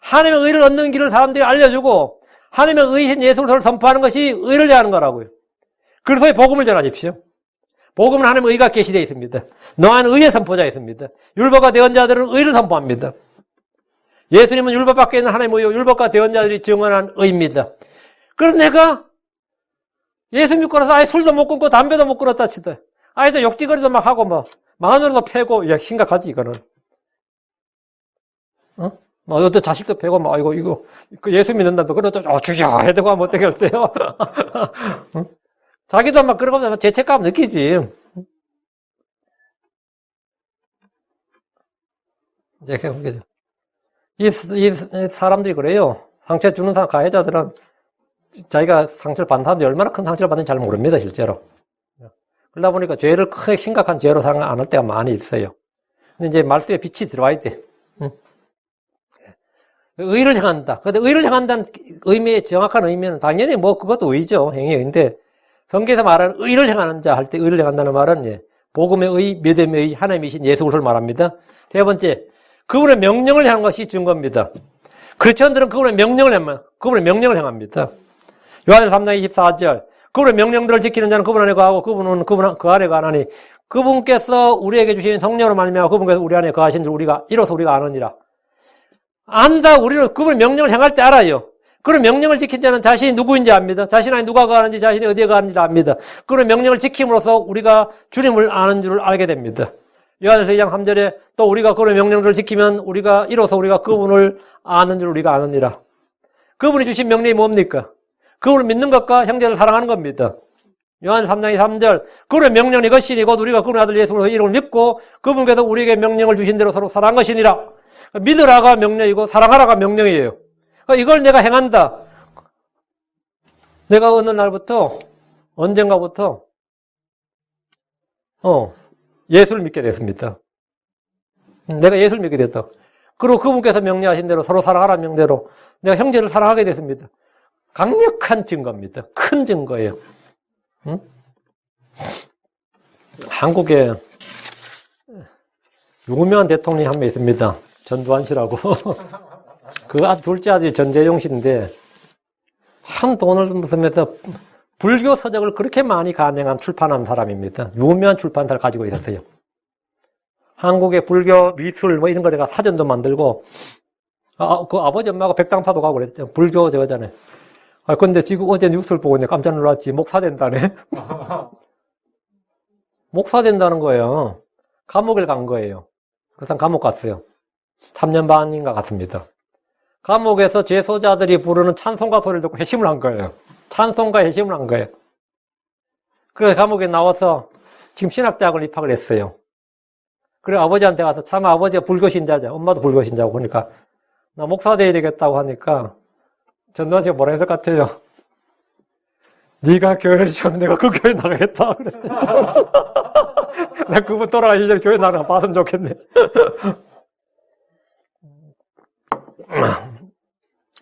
하나님의 의를 얻는 길을 사람들이 알려주고 하나님의 의신 예수를 선포하는 것이 의를 향하는 거라고요. 그래서 복음을 전하십시오. 복음은 하나님의 의가 계시되어 있습니다. 너한 의의 선포자 있습니다. 율법과 대언자들은 의를 선포합니다. 예수님은 율법 밖에 있는 하나님의 의요 율법과 대언자들이 증언한 의입니다. 그래서 내가 예수 믿고 나서 아예 술도 못 끊고 담배도 못 끊었다 치더. 아이도 욕지거리도 막 하고 뭐 마누라도 패고, 야, 심각하지, 이거는. 또 자식도 패고, 막, 이거, 예수 믿는다며, 그래도 죽여! 해대고 하면 어떻게 할세요? 자기도 막 그러고 죄책감 느끼지. 이 사람들이 그래요. 상처 주는 사람, 가해자들은 자기가 상처를 받는 사람들이 얼마나 큰 상처를 받는지 잘 모릅니다, 실제로. 그러다 보니까 죄를 크게 심각한 죄로 생각 안 할 때가 많이 있어요. 근데 이제 말씀에 빛이 들어와야 돼. 의를 향한다. 근데 의를 향한다는 의미의 정확한 의미는 당연히 뭐 그것도 의죠. 행위인데 성경에서 말하는 의를 향하는 자 할 때 의를 향한다는 말은 복음의 의, 믿음의 의, 하나님이신 예수 그리스도를 말합니다. 세 번째, 그분의 명령을 향한 것이 증거입니다. 크리스천들은 그분의 명령을 향합니다. 요한일서 3장 24절. 그분의 명령들을 지키는 자는 그분 안에 거하고 그분은 그 안에 거하나니 그분께서 우리에게 주신 성령으로 말미암아 그분께서 우리 안에 거하신 줄 이로써 우리가 아느니라. 안다. 우리는 그분의 명령을 향할 때 알아요. 그런 명령을 지킨 자는 자신이 누구인지 압니다. 자신 안에 누가 거하는지 자신이 어디에 거하는지를 압니다. 그런 명령을 지킴으로써 우리가 주님을 아는 줄을 알게 됩니다. 요한일서 2장 3절에 또 우리가 그런 명령들을 지키면 이로써 우리가 그분을 아는 줄 우리가 아느니라. 그분이 주신 명령이 뭡니까? 그분을 믿는 것과 형제를 사랑하는 겁니다. 요한 3장 3절 그분의 명령이 이것이니 곧 우리가 그분의 아들 예수 그리스도의 이름을 믿고 그분께서 우리에게 명령을 주신 대로 서로 사랑한 것이니라. 믿으라가 명령이고 사랑하라가 명령이에요. 이걸 내가 행한다. 내가 어느 날부터 언젠가부터 예수를 믿게 됐습니다. 내가 예수를 믿게 됐다. 그리고 그분께서 명령하신 대로 서로 사랑하라는 명대로 내가 형제를 사랑하게 됐습니다. 강력한 증거입니다. 큰 증거예요. 응? 한국에 유명한 대통령이 한 명 있습니다. 전두환 씨라고. 그 둘째 아들이 전재용 씨인데 참 돈을 쓰면서 불교 서적을 그렇게 많이 간행한 출판한 사람입니다. 유명한 출판사를 가지고 있었어요. 한국의 불교 미술 뭐 이런 거 내가 사전도 만들고 그 아버지 엄마가 백당사도 가고 그랬죠. 불교 저거잖아요. 근데 지금 어제 뉴스를 보고 깜짝 놀랐지. 목사 된다네. 목사 된다는 거예요. 감옥을 간 거예요. 그 사람 감옥 갔어요. 3년 반인가 같습니다. 감옥에서 재소자들이 부르는 찬송가 소리를 듣고 회심을 한 거예요. 찬송가 회심을 한 거예요. 그래서 감옥에 나와서 지금 신학대학을 입학을 했어요. 그래 아버지한테 가서 참 아버지가 불교신자죠. 엄마도 불교신자고 그러니까 나 목사 돼야 되겠다고 하니까 전두환 씨가 뭐라 했을 것 같아요? 네가 교회를 지으면 내가 그 교회 나가겠다. 그랬어요. 나 그분 돌아가시 전에 교회 나가면 봤으면 좋겠네.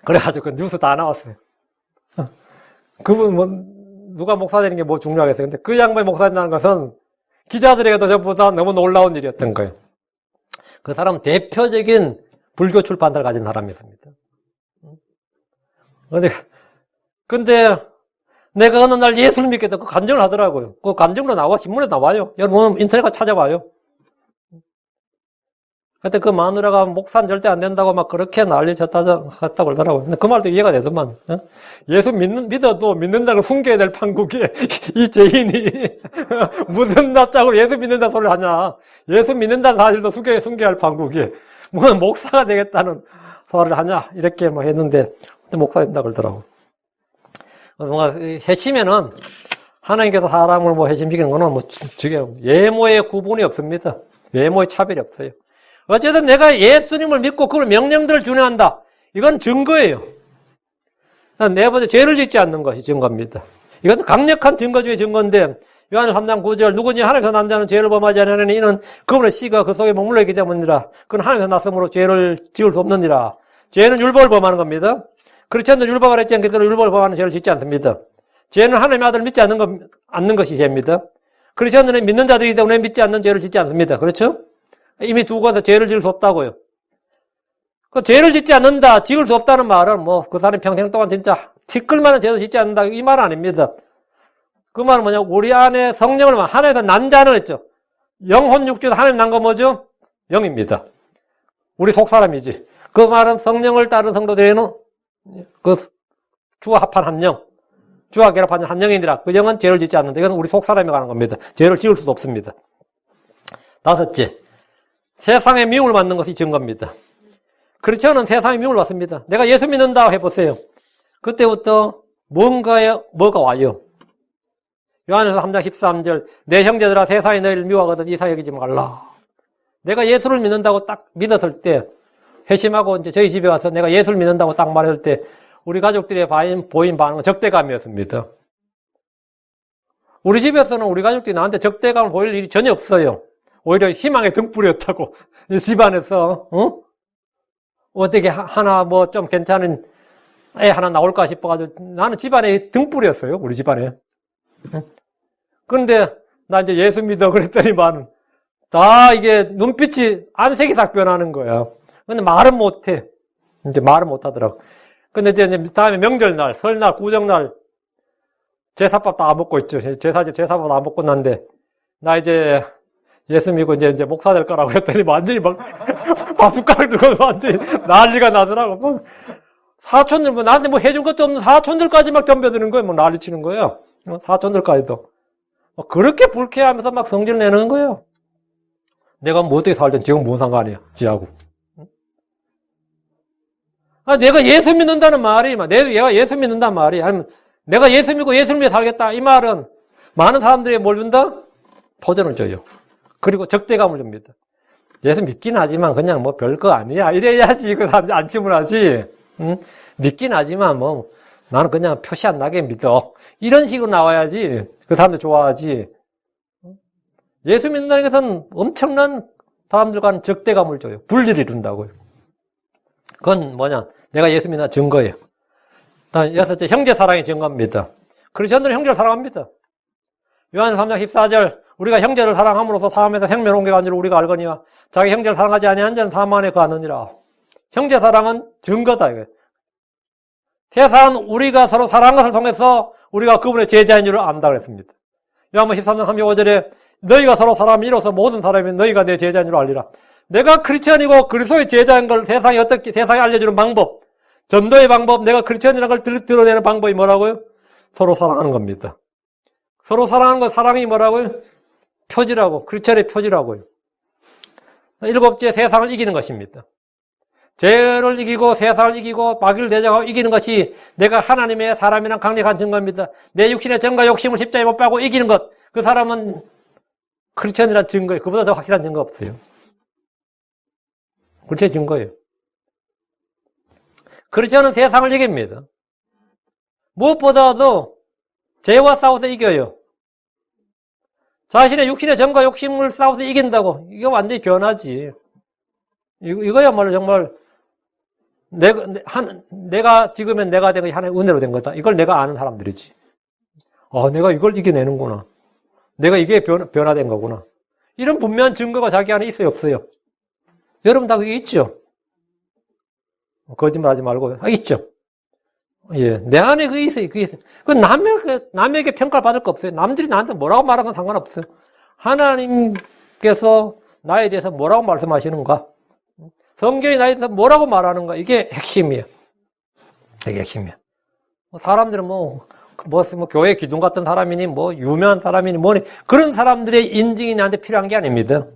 그래가지고 그 뉴스 다 나왔어요. 그분 뭐 누가 목사 되는 게 뭐 중요하겠어요. 근데 그 양반이 목사 된다는 것은 기자들에게도 전부 다 너무 놀라운 일이었던 거예요. 그 사람은 대표적인 불교 출판사를 가진 사람이었습니다. 근데 내가 어느 날 예수를 믿게 돼서 그 간증을 하더라고요. 그 간증으로 나와, 신문에 나와요. 여러분 인터넷 가서 찾아봐요. 그때 그 마누라가 목사는 절대 안 된다고 막 그렇게 난리 쳤다고 그러더라고요. 근데 그 말도 이해가 되더만. 예수 믿어도 믿는다고 숨겨야 될 판국에 이 죄인이 무슨 낯짝으로 예수 믿는다는 소리를 하냐. 예수 믿는다는 사실도 숨겨야 할 판국에 무슨 목사가 되겠다는 소리를 하냐. 이렇게 뭐 했는데 목사가 된다고 그러더라고요. 뭔가 해치면은 하나님께서 사람을 뭐 해심시키는 거는 뭐 외모의 구분이 없습니다. 외모의 차별이 없어요. 어쨌든 내가 예수님을 믿고 그걸 명령들을 준행한다. 이건 증거예요. 네 번째, 죄를 짓지 않는 것이 증거입니다. 이것도 강력한 증거 중에 증거인데, 요한일 3장 9절, 누구니 하나님께서 난 자는 죄를 범하지 않으니 이는 그분의 씨가 그 속에 머물러 있기 때문이라. 그건 하나님께서 났으므로 죄를 지을 수 없느니라. 죄는 율법을 범하는 겁니다. 그렇지않는 율법을 했지 않기 때문에 율법을 범하는 죄를 짓지 않습니다. 죄는 하나님의 아들을 믿지 않는 것이 죄입니다. 그렇지 않는 믿는 자들이기 때문에 믿지 않는 죄를 짓지 않습니다. 그렇죠? 이미 두고서 죄를 지을 수 없다고요. 그 죄를 짓지 않는다, 지을 수 없다는 말은 뭐 그 사람이 평생 동안 진짜 티끌만한 죄도 짓지 않는다 이 말은 아닙니다. 그 말은 뭐냐, 우리 안에 성령을 하나님에서 난 자는 했죠. 영혼 육주에서 하나님 난 거 뭐죠? 영입니다. 우리 속 사람이지. 그 말은 성령을 따른 성도들에는 그 주와 합한 한 영, 주와 결합한 한 영이니라. 그 영은 죄를 짓지 않는다. 이건 우리 속 사람이 가는 겁니다. 죄를 지을 수도 없습니다. 다섯째, 세상의 미움을 받는 것이 증거입니다. 그렇지 않은 세상의 미움을 받습니다. 내가 예수 믿는다 해보세요. 그때부터 뭐가 와요. 요한일서 3장 13절, 내 형제들아 세상이 너희를 미워하거든 이상 여기지 말라. 내가 예수를 믿는다고 딱 믿었을 때, 회심하고 이제 저희 집에 와서 내가 예수를 믿는다고 딱 말했을 때, 우리 가족들의 보인 반응은 적대감이었습니다. 우리 집에서는 우리 가족들이 나한테 적대감을 보일 일이 전혀 없어요. 오히려 희망의 등불이었다고. 집안에서, 어떻게 하나 뭐 좀 괜찮은 애 하나 나올까 싶어가지고 나는 집안에 등불이었어요. 우리 집안에. 그런데 나 이제 예수 믿어 그랬더니만 다 이게 눈빛이 안색이 싹 변하는 거야. 근데 말은 못해. 이제 말은 못하더라고. 근데 이제 다음에 명절날, 설날, 구정날 제사밥 다 먹고 있죠. 제사밥 다 먹고 났는데 나 이제 예수 믿고 이제 목사 될 거라고 그랬더니 완전히 막 밥숟가락 들고 완전히 난리가 나더라고. 뭐 사촌들 뭐 나한테 뭐 해준 것도 없는 사촌들까지 막 덤벼드는 거예요. 뭐 난리 치는 거예요. 사촌들까지도. 그렇게 불쾌하면서 막 성질을 내는 거예요. 내가 뭐 어떻게 살든 지금 무슨 상관이야, 지하고. 내가 예수 믿는다는 말이, 내가 예수 믿는다는 말이, 아니면 내가 예수 믿고 예수를 위해 살겠다. 이 말은 많은 사람들이 뭘 준다? 도전을 줘요. 그리고 적대감을 줍니다. 예수 믿긴 하지만 그냥 뭐 별거 아니야. 이래야지 그 사람 안심을 하지. 응? 믿긴 하지만 뭐 나는 그냥 표시 안 나게 믿어. 이런 식으로 나와야지 그 사람들 좋아하지. 예수 믿는다는 것은 엄청난 사람들과는 적대감을 줘요. 분리를 이룬다고요. 그건 뭐냐? 내가 예수 믿는 증거예요. 여섯째, 형제 사랑의 증거입니다. 크리스천들은 형제를 사랑합니다. 요한 3장 14절, 우리가 형제를 사랑함으로써 사함에서 생명을 옮겨간 줄 우리가 알거니와 자기 형제를 사랑하지 아니한 자는 사함 안에 거하느니라. 형제 사랑은 증거다 이거예요. 세상은 우리가 서로 사랑한 것을 통해서 우리가 그분의 제자인 줄을 안다 그랬습니다. 요한복음 13장 35절에 너희가 서로 사랑하면 이로써 모든 사람이 너희가 내 제자인 줄 알리라. 내가 크리스천이고 그리스도의 제자인 걸 세상에 알려주는 방법, 전도의 방법, 내가 크리스천이라는 걸 드러내는 방법이 뭐라고요? 서로 사랑하는 겁니다. 서로 사랑하는 거 사랑이 뭐라고요? 표지라고, 크리스천의 표지라고요. 일곱째, 세상을 이기는 것입니다. 죄를 이기고 세상을 이기고 마귀를 대적하고 이기는 것이 내가 하나님의 사람이란 강력한 증거입니다. 내 육신의 정과 욕심을 십자가에 못 박고 이기는 것, 그 사람은 크리스천이란 증거예요. 그보다 더 확실한 증거 없어요. 그렇게 증거예요. 크리스천은 세상을 이깁니다. 무엇보다도 죄와 싸워서 이겨요. 자신의 육신의 정과 욕심을 싸워서 이긴다고. 이거 완전히 변하지. 이거야말로 정말 내가 지금은 내가 된 것이 하나님의 은혜로 된 거다. 이걸 내가 아는 사람들이지. 내가 이걸 이겨내는구나. 내가 이게 변화된 거구나. 이런 분명한 증거가 자기 안에 있어요, 없어요? 여러분 다 그게 있죠? 거짓말 하지 말고. 있죠? 예. 내 안에 그게 있어요, 그게 있어요. 남에게 평가를 받을 거 없어요. 남들이 나한테 뭐라고 말하는 건 상관없어요. 하나님께서 나에 대해서 뭐라고 말씀하시는가? 성경이 나에 대해서 뭐라고 말하는가? 이게 핵심이에요. 이게 핵심이에요. 사람들은 교회 기둥 같은 사람이니, 유명한 사람이니, 그런 사람들의 인증이 나한테 필요한 게 아닙니다.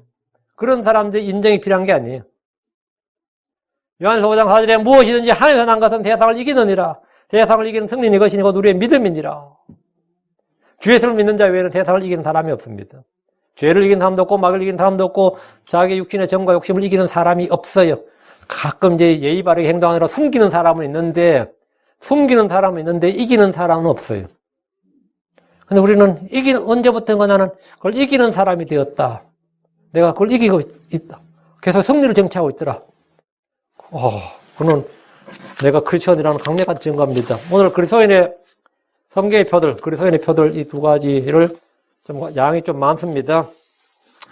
그런 사람들의 인정이 필요한 게 아니에요. 요한서 5장 4절에 무엇이든지 하늘에서 난 것은 세상을 이기느니라. 세상을 이기는 승리는 이것이니 곧 우리의 믿음이니라. 주 예수를 믿는 자 외에는 세상을 이기는 사람이 없습니다. 죄를 이기는 사람도 없고 마귀를 이기는 사람도 없고 자기 육신의 정과 욕심을 이기는 사람이 없어요. 가끔 이제 예의 바르게 행동하느라 숨기는 사람은 있는데 이기는 사람은 없어요. 근데 우리는 언제부턴가 나는 그걸 이기는 사람이 되었다. 내가 그걸 이기고 있다. 계속 승리를 쟁취하고 있더라. 그는 내가 크리스천이라는 강력한 증거입니다. 오늘 그리스도인의 성경의 표들 이 두 가지를 양이 좀 많습니다.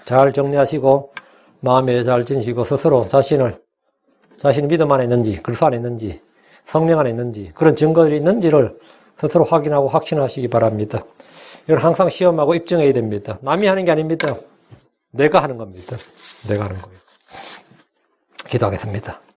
잘 정리하시고 마음에 잘 지니시고 스스로 자신이 믿음 안에 있는지, 그리스도 안에 있는지, 성령 안에 있는지, 그런 증거들이 있는지를 스스로 확인하고 확신하시기 바랍니다. 이건 항상 시험하고 입증해야 됩니다. 남이 하는 게 아닙니다. 내가 하는 겁니다. 내가 하는 거예요. 기도하겠습니다.